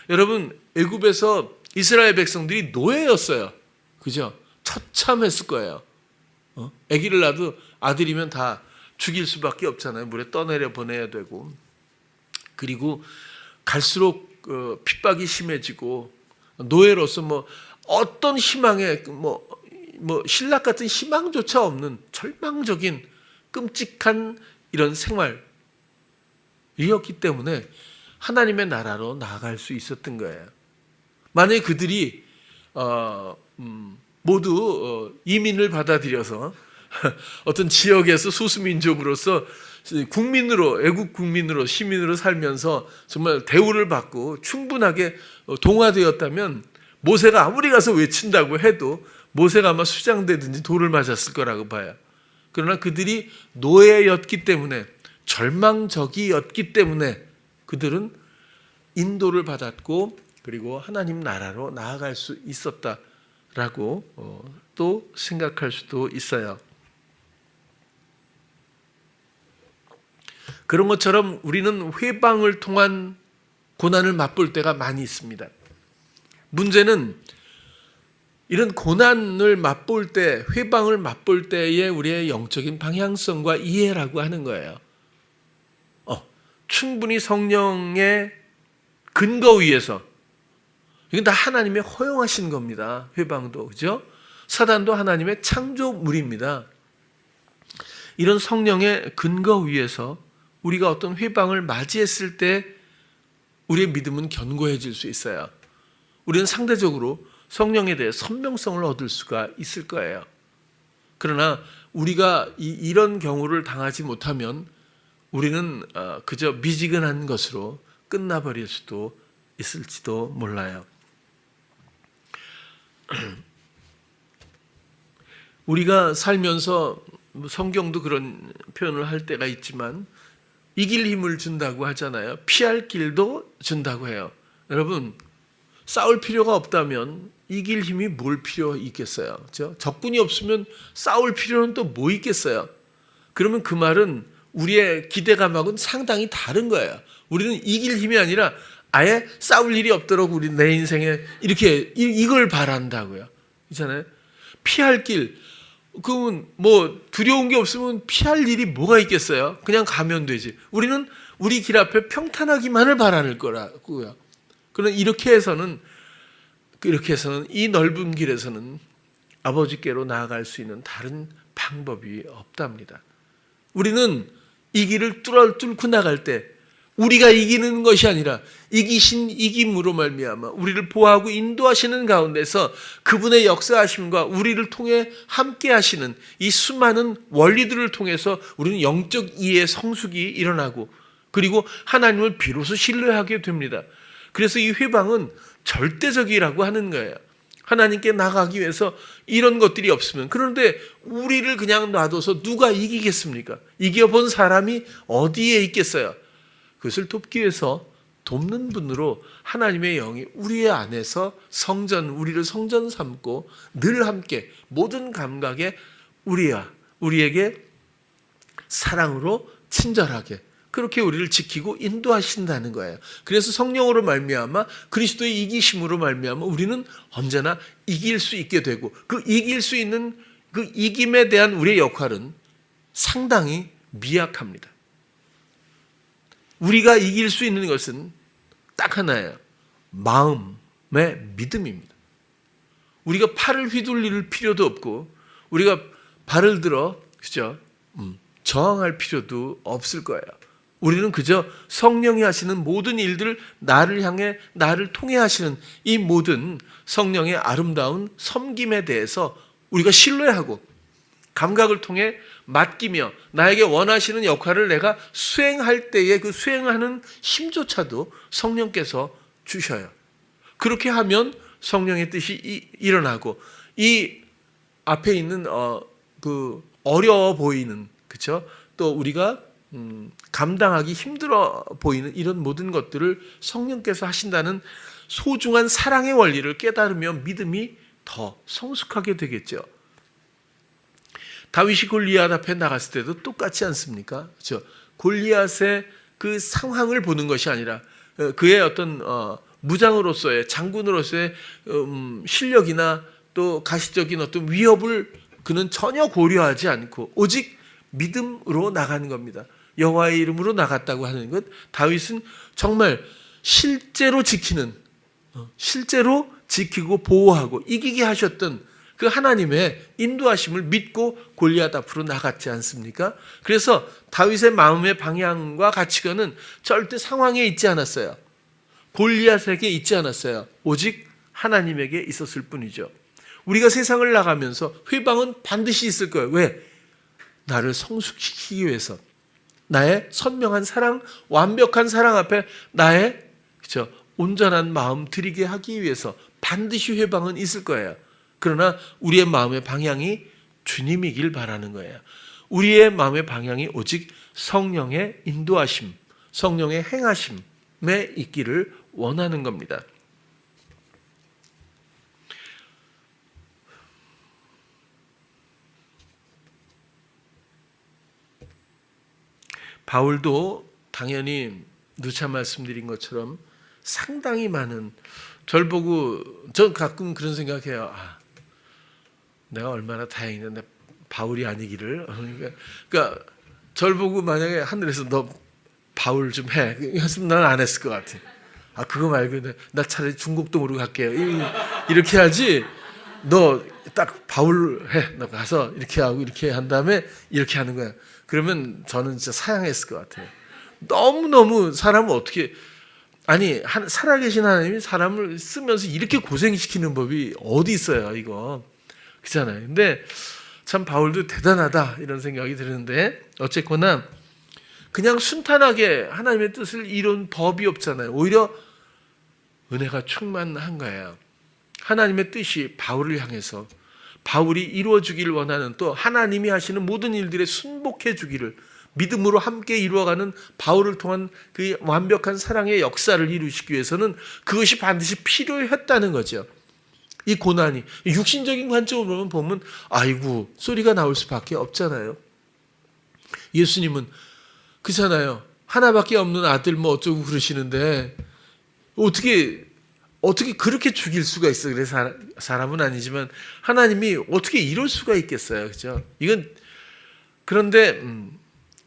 여러분, 애굽에서 이스라엘 백성들이 노예였어요. 그죠? 처참했을 거예요. 아기를 낳아도 아들이면 다 죽일 수밖에 없잖아요. 물에 떠내려 보내야 되고. 그리고 갈수록 핍박이 심해지고 노예로서 어떤 희망에 신락 같은 희망조차 없는 절망적인 끔찍한 이런 생활이었기 때문에 하나님의 나라로 나아갈 수 있었던 거예요. 만약에 그들이 모두 이민을 받아들여서 어떤 지역에서 소수민족으로서 국민으로, 애국 국민으로, 시민으로 살면서 정말 대우를 받고 충분하게 동화되었다면 모세가 아무리 가서 외친다고 해도 모세가 아마 수장되든지 돌을 맞았을 거라고 봐요. 그러나 그들이 노예였기 때문에, 절망적이었기 때문에 그들은 인도를 받았고 그리고 하나님 나라로 나아갈 수 있었다라고 또 생각할 수도 있어요. 그런 것처럼 우리는 회방을 통한 고난을 맛볼 때가 많이 있습니다. 문제는 이런 고난을 맛볼 때, 회방을 맛볼 때의 우리의 영적인 방향성과 이해라고 하는 거예요. 충분히 성령의 근거 위에서, 이건 다 하나님의 허용하신 겁니다. 회방도, 그죠? 사단도 하나님의 창조물입니다. 이런 성령의 근거 위에서 우리가 어떤 회방을 맞이했을 때 우리의 믿음은 견고해질 수 있어요. 우리는 상대적으로 성령에 대해 선명성을 얻을 수가 있을 거예요. 그러나 우리가 이런 경우를 당하지 못하면 우리는 그저 미지근한 것으로 끝나버릴 수도 있을지도 몰라요. 우리가 살면서 성경도 그런 표현을 할 때가 있지만 이길 힘을 준다고 하잖아요. 피할 길도 준다고 해요. 여러분, 싸울 필요가 없다면 이길 힘이 뭘 필요 있겠어요? 그렇죠? 적군이 없으면 싸울 필요는 또 뭐 있겠어요? 그러면 그 말은 우리의 기대감하고는 상당히 다른 거예요. 우리는 이길 힘이 아니라 아예 싸울 일이 없도록 우리 내 인생에 이렇게 이걸 바란다고요. 있잖아요. 피할 길, 그러면 뭐 두려운 게 없으면 피할 일이 뭐가 있겠어요? 그냥 가면 되지. 우리는 우리 길 앞에 평탄하기만을 바라는 거라고요. 그러나 이렇게 해서는 이 넓은 길에서는 아버지께로 나아갈 수 있는 다른 방법이 없답니다. 우리는 이 길을 뚫고 나갈 때 우리가 이기는 것이 아니라 이기신 이김으로 말미암아 우리를 보호하고 인도하시는 가운데서 그분의 역사하심과 우리를 통해 함께 하시는 이 수많은 원리들을 통해서 우리는 영적 이해의 성숙이 일어나고 그리고 하나님을 비로소 신뢰하게 됩니다. 그래서 이 회방은 절대적이라고 하는 거예요. 하나님께 나가기 위해서 이런 것들이 없으면, 그런데 우리를 그냥 놔둬서 누가 이기겠습니까? 이겨본 사람이 어디에 있겠어요? 그것을 돕기 위해서 돕는 분으로 하나님의 영이 우리 안에서 우리를 성전 삼고 늘 함께 모든 감각에 우리에게 사랑으로 친절하게 그렇게 우리를 지키고 인도하신다는 거예요. 그래서 성령으로 말미암아 그리스도의 이기심으로 말미암아 우리는 언제나 이길 수 있게 되고, 그 이길 수 있는 그 이김에 대한 우리의 역할은 상당히 미약합니다. 우리가 이길 수 있는 것은 딱 하나예요. 마음의 믿음입니다. 우리가 팔을 휘둘릴 필요도 없고 우리가 발을 들어 저항할 필요도 없을 거예요. 우리는 그저 성령이 하시는 모든 일들을 나를 향해 나를 통해 하시는 이 모든 성령의 아름다운 섬김에 대해서 우리가 신뢰하고 감각을 통해 맡기며 나에게 원하시는 역할을 내가 수행할 때에 그 수행하는 힘조차도 성령께서 주셔요. 그렇게 하면 성령의 뜻이 일어나고 이 앞에 있는 그 어려워 보이는, 그렇죠? 또 우리가 감당하기 힘들어 보이는 이런 모든 것들을 성령께서 하신다는 소중한 사랑의 원리를 깨달으며 믿음이 더 성숙하게 되겠죠. 다윗이 골리앗 앞에 나갔을 때도 똑같지 않습니까? 그렇죠? 골리앗의 그 상황을 보는 것이 아니라 그의 어떤 무장으로서의 장군으로서의 실력이나 또 가시적인 어떤 위협을 그는 전혀 고려하지 않고 오직 믿음으로 나가는 겁니다. 여호와의 이름으로 나갔다고 하는 것, 다윗은 정말 실제로 지키고 보호하고 이기게 하셨던 그 하나님의 인도하심을 믿고 골리앗 앞으로 나갔지 않습니까? 그래서 다윗의 마음의 방향과 가치관은 절대 상황에 있지 않았어요. 골리앗에게 있지 않았어요. 오직 하나님에게 있었을 뿐이죠. 우리가 세상을 나가면서 회방은 반드시 있을 거예요. 왜? 나를 성숙시키기 위해서, 나의 선명한 사랑, 완벽한 사랑 앞에 나의 온전한 마음 드리게 하기 위해서 반드시 회방은 있을 거예요. 그러나 우리의 마음의 방향이 주님이길 바라는 거예요. 우리의 마음의 방향이 오직 성령의 인도하심, 성령의 행하심에 있기를 원하는 겁니다. 바울도 당연히 누차 말씀드린 것처럼 상당히 많은, 절 보고 전 가끔 그런 생각해요. 내가 얼마나 다행이냐, 바울이 아니기를. 그러니까 절 보고 만약에 하늘에서 너 바울 좀 해 했으면 난 안 했을 것 같아. 그거 말고 나 차라리 중국동으로 갈게요. 이렇게 하지. 너 딱 바울 해. 너 가서 이렇게 하고 이렇게 한 다음에 이렇게 하는 거야. 그러면 저는 진짜 사양했을 것 같아요. 너무너무 사람을 어떻게, 살아계신 하나님이 사람을 쓰면서 이렇게 고생시키는 법이 어디 있어요, 이거. 그렇잖아요. 근데 참 바울도 대단하다 이런 생각이 드는데, 어쨌거나 그냥 순탄하게 하나님의 뜻을 이룬 법이 없잖아요. 오히려 은혜가 충만한 거예요. 하나님의 뜻이 바울을 향해서 바울이 이루어주기를 원하는, 또 하나님이 하시는 모든 일들에 순복해 주기를 믿음으로 함께 이루어가는 바울을 통한 그 완벽한 사랑의 역사를 이루시기 위해서는 그것이 반드시 필요했다는 거죠. 이 고난이 육신적인 관점으로 보면 아이고 소리가 나올 수밖에 없잖아요. 예수님은 그렇잖아요. 하나밖에 없는 아들 뭐 어쩌고 그러시는데 어떻게 그렇게 죽일 수가 있어? 그래 사람은 아니지만 하나님이 어떻게 이럴 수가 있겠어요, 그렇죠? 이건 그런데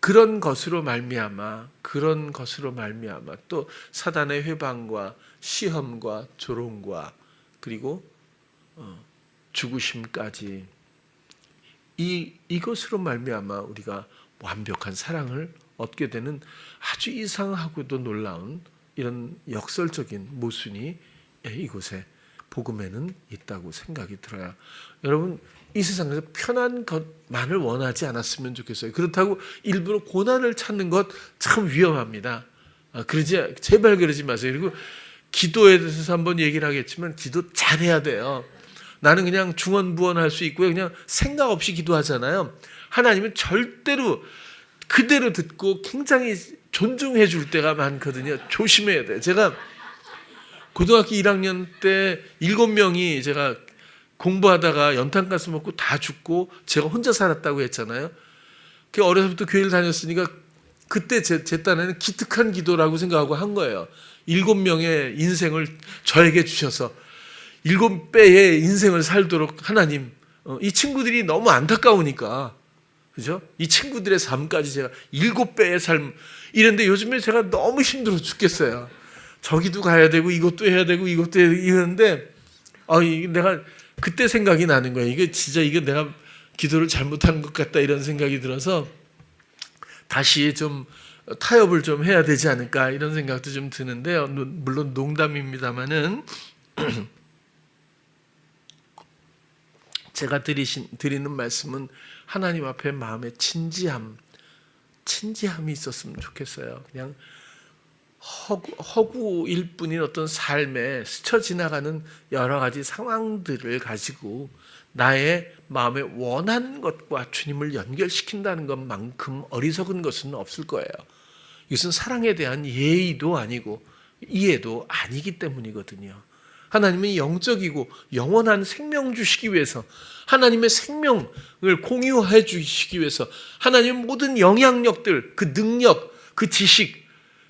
그런 것으로 말미암아 또 사단의 회방과 시험과 조롱과 그리고 죽으심까지 이것으로 말미암아 우리가 완벽한 사랑을 얻게 되는 아주 이상하고도 놀라운 이런 역설적인 모순이 이곳에 복음에는 있다고 생각이 들어요. 여러분 이 세상에서 편한 것만을 원하지 않았으면 좋겠어요. 그렇다고 일부러 고난을 찾는 것 참 위험합니다. 제발 그러지 마세요. 그리고 기도에 대해서 한번 얘기를 하겠지만 기도 잘해야 돼요. 나는 그냥 중언부언할 수 있고요. 그냥 생각 없이 기도하잖아요. 하나님은 절대로 그대로 듣고 굉장히 존중해 줄 때가 많거든요. 조심해야 돼요. 제가 고등학교 1학년 때 7명이 제가 공부하다가 연탄가스 먹고 다 죽고 제가 혼자 살았다고 했잖아요. 그 어려서부터 교회를 다녔으니까 그때 제 딴에는 기특한 기도라고 생각하고 한 거예요. 7명의 인생을 저에게 주셔서 7배의 인생을 살도록 하나님, 이 친구들이 너무 안타까우니까, 그죠? 이 친구들의 삶까지 제가 7배의 삶, 이랬는데 요즘에 제가 너무 힘들어 죽겠어요. 저기도 가야 되고, 이것도 해야 되고, 이것도 해야 되고, 이러는데, 내가 그때 생각이 나는 거예요. 이거 내가 기도를 잘못한 것 같다, 이런 생각이 들어서, 다시 좀 타협을 좀 해야 되지 않을까, 이런 생각도 좀 드는데요. 물론 농담입니다만은, 제가 드리는 말씀은 하나님 앞에 마음의 진지함이 있었으면 좋겠어요. 그냥 허구일 뿐인 어떤 삶에 스쳐 지나가는 여러 가지 상황들을 가지고 나의 마음에 원하는 것과 주님을 연결시킨다는 것만큼 어리석은 것은 없을 거예요. 이것은 사랑에 대한 예의도 아니고 이해도 아니기 때문이거든요. 하나님은 영적이고 영원한 생명 주시기 위해서, 하나님의 생명을 공유해 주시기 위해서, 하나님의 모든 영향력들, 그 능력, 그 지식,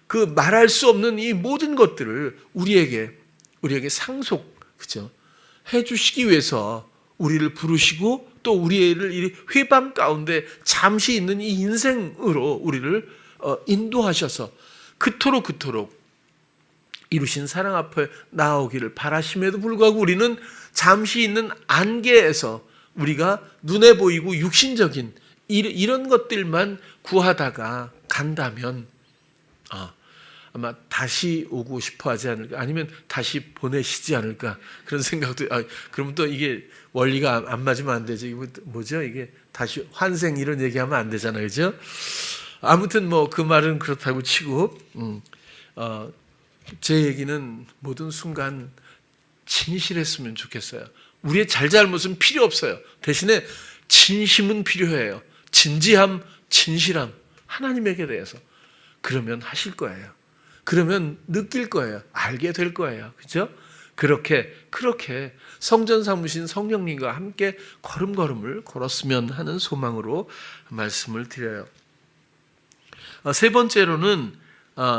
그 말할 수 없는 이 모든 것들을 우리에게 그죠? 해 주시기 위해서 우리를 부르시고 또 우리를 이 회방 가운데 잠시 있는 이 인생으로 우리를 인도하셔서 그토록 이루신 사랑 앞에 나오기를 바라심에도 불구하고 우리는 잠시 있는 안개에서 우리가 눈에 보이고 육신적인 이런 것들만 구하다가 간다면 아마 다시 오고 싶어 하지 않을까, 아니면 다시 보내시지 않을까, 그런 생각도. 그러면 또 이게 원리가 안 맞으면 안 되죠. 이거 뭐죠? 이게 다시 환생 이런 얘기하면 안 되잖아요, 그죠? 아무튼 뭐 그 말은 그렇다고 치고, 제 얘기는 모든 순간 진실했으면 좋겠어요. 우리의 잘잘못은 필요 없어요. 대신에 진심은 필요해요. 진지함, 진실함, 하나님에게 대해서. 그러면 하실 거예요. 그러면 느낄 거예요. 알게 될 거예요. 그죠? 그렇게 성전 삼으신 성령님과 함께 걸음걸음을 걸었으면 하는 소망으로 말씀을 드려요. 세 번째로는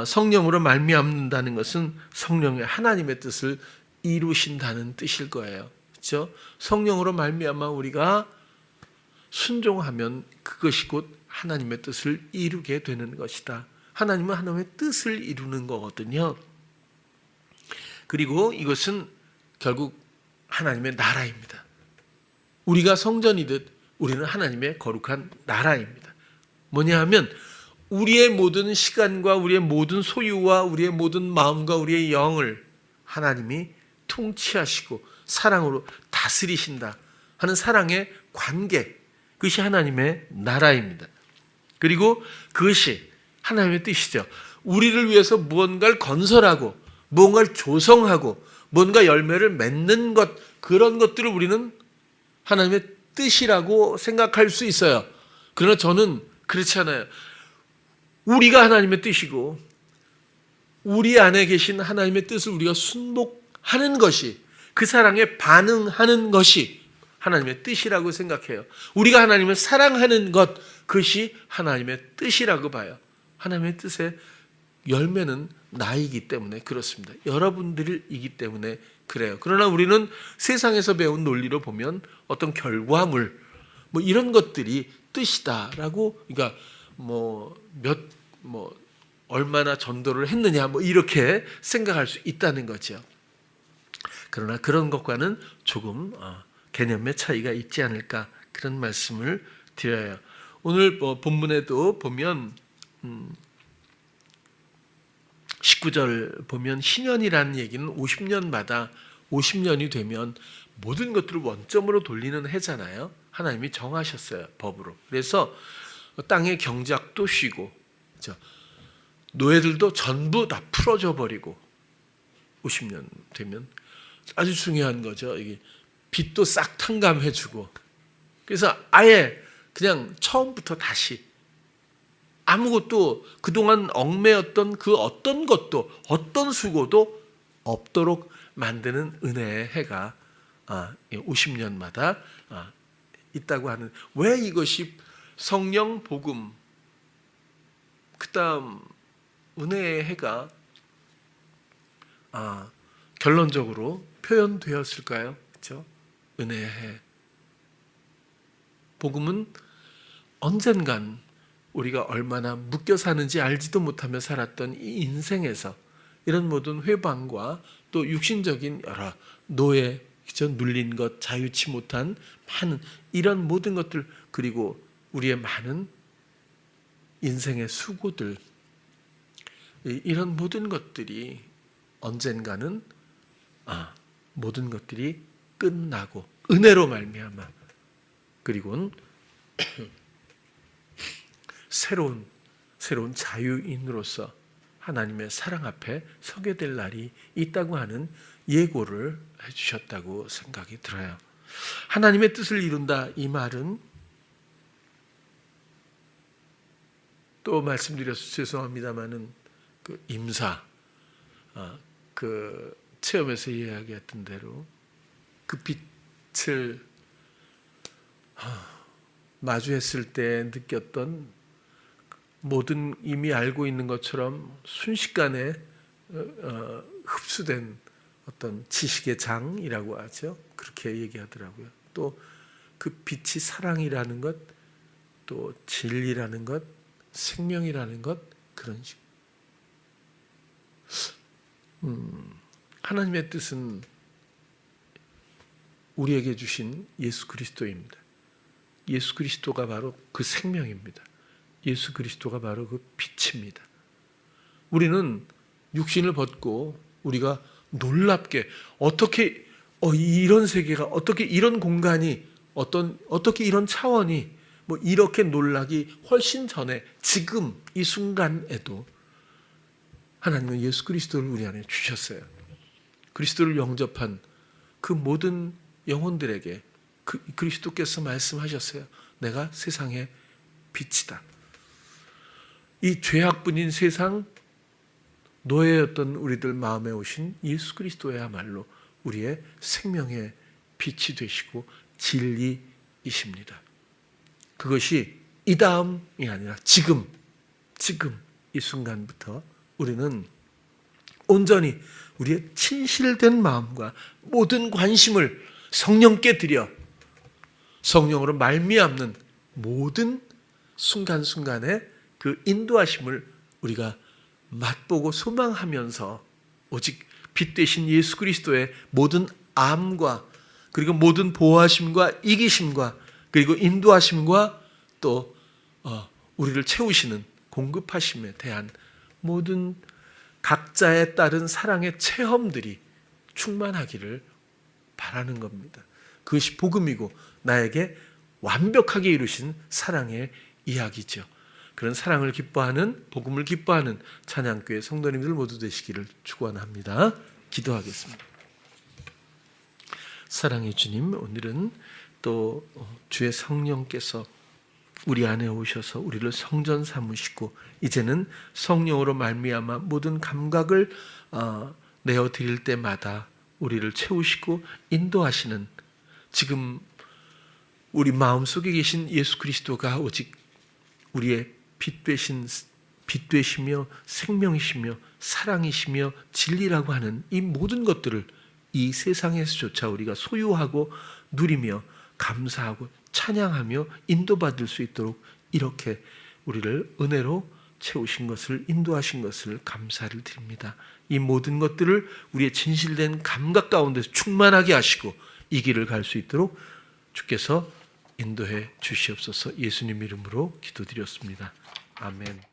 성령으로 말미암는다는 것은 성령의 하나님의 뜻을 이루신다는 뜻일 거예요. 그렇죠? 성령으로 말미암아 우리가 순종하면 그것이 곧 하나님의 뜻을 이루게 되는 것이다. 하나님은 하나님의 뜻을 이루는 거거든요. 그리고 이것은 결국 하나님의 나라입니다. 우리가 성전이듯 우리는 하나님의 거룩한 나라입니다. 뭐냐 하면 우리의 모든 시간과 우리의 모든 소유와 우리의 모든 마음과 우리의 영을 하나님이 통치하시고 사랑으로 다스리신다 하는 사랑의 관계, 그것이 하나님의 나라입니다. 그리고 그것이 하나님의 뜻이죠. 우리를 위해서 무언가를 건설하고 무언가를 조성하고 뭔가 열매를 맺는 것, 그런 것들을 우리는 하나님의 뜻이라고 생각할 수 있어요. 그러나 저는 그렇지 않아요. 우리가 하나님의 뜻이고 우리 안에 계신 하나님의 뜻을 우리가 순복하는 것이, 그 사랑에 반응하는 것이 하나님의 뜻이라고 생각해요. 우리가 하나님을 사랑하는 것, 그것이 하나님의 뜻이라고 봐요. 하나님의 뜻의 열매는 나이기 때문에 그렇습니다. 여러분들이기 때문에 그래요. 그러나 우리는 세상에서 배운 논리로 보면 어떤 결과물, 이런 것들이 뜻이다라고, 그러니까 얼마나 전도를 했느냐, 이렇게 생각할 수 있다는 거죠. 그러나 그런 것과는 조금 개념의 차이가 있지 않을까, 그런 말씀을 드려요. 오늘 본문에도 보면 19절 보면 신년이라는 얘기는 50년마다 50년이 되면 모든 것들을 원점으로 돌리는 해잖아요. 하나님이 정하셨어요, 법으로. 그래서 땅의 경작도 쉬고, 그렇죠? 노예들도 전부 다 풀어져 버리고 50년 되면 아주 중요한 거죠. 이게 빚도 싹 탕감해주고, 그래서 아예 그냥 처음부터 다시 아무것도 그동안 얽매였던 그 어떤 것도, 어떤 수고도 없도록 만드는 은혜의 해가 50년마다 있다고 하는, 왜 이것이 성령, 복음, 그 다음 은혜의 해가 결론적으로 표현되었을까요? 그렇죠? 은혜의 해. 복음은 언젠간 우리가 얼마나 묶여 사는지 알지도 못하며 살았던 이 인생에서 이런 모든 회방과 또 육신적인 여러 노예, 눌린 것, 자유치 못한 많은 이런 모든 것들, 그리고 우리의 많은 인생의 수고들, 이런 모든 것들이 언젠가는 모든 것들이 끝나고 은혜로 말미암아, 그리고는 새로운 자유인으로서 하나님의 사랑 앞에 서게 될 날이 있다고 하는 예고를 해주셨다고 생각이 들어요. 하나님의 뜻을 이룬다, 이 말은 또 말씀드려서 죄송합니다마는 그 임사, 그 체험에서 이야기했던 대로 그 빛을 마주했을 때 느꼈던 모든 이미 알고 있는 것처럼 순식간에 흡수된 어떤 지식의 장이라고 하죠. 그렇게 얘기하더라고요. 또 그 빛이 사랑이라는 것, 또 진리라는 것, 생명이라는 것, 그런 식. 하나님의 뜻은 우리에게 주신 예수 그리스도입니다. 예수 그리스도가 바로 그 생명입니다. 예수 그리스도가 바로 그 빛입니다. 우리는 육신을 벗고 우리가 놀랍게 어떻게 이런 세계가, 어떻게 이런 공간이, 어떻게 이런 차원이 이렇게 놀라기 훨씬 전에, 지금 이 순간에도 하나님은 예수 그리스도를 우리 안에 주셨어요. 그리스도를 영접한 그 모든 영혼들에게 그리스도께서 말씀하셨어요. 내가 세상의 빛이다. 이 죄악뿐인 세상, 노예였던 우리들 마음에 오신 예수 그리스도야말로 우리의 생명의 빛이 되시고 진리이십니다. 그것이 이 다음이 아니라 지금 이 순간부터 우리는 온전히 우리의 진실된 마음과 모든 관심을 성령께 드려 성령으로 말미암는 모든 순간순간의 그 인도하심을 우리가 맛보고 소망하면서 오직 빛 되신 예수 그리스도의 모든 암과, 그리고 모든 보호하심과 이기심과, 그리고 인도하심과 또 우리를 채우시는 공급하심에 대한 모든 각자에 따른 사랑의 체험들이 충만하기를 바라는 겁니다. 그것이 복음이고 나에게 완벽하게 이루신 사랑의 이야기죠. 그런 사랑을 기뻐하는, 복음을 기뻐하는 찬양교회 성도님들 모두 되시기를 축원합니다. 기도하겠습니다. 사랑의 주님, 오늘은 또 주의 성령께서 우리 안에 오셔서 우리를 성전 삼으시고 이제는 성령으로 말미암아 모든 감각을 내어 드릴 때마다 우리를 채우시고 인도하시는, 지금 우리 마음속에 계신 예수 그리스도가 오직 우리의 빛 되시며 생명이시며 사랑이시며 진리라고 하는 이 모든 것들을 이 세상에서조차 우리가 소유하고 누리며 감사하고 찬양하며 인도받을 수 있도록 이렇게 우리를 은혜로 채우신 것을, 인도하신 것을 감사를 드립니다. 이 모든 것들을 우리의 진실된 감각 가운데서 충만하게 하시고 이 길을 갈 수 있도록 주께서 인도해 주시옵소서. 예수님 이름으로 기도드렸습니다. 아멘.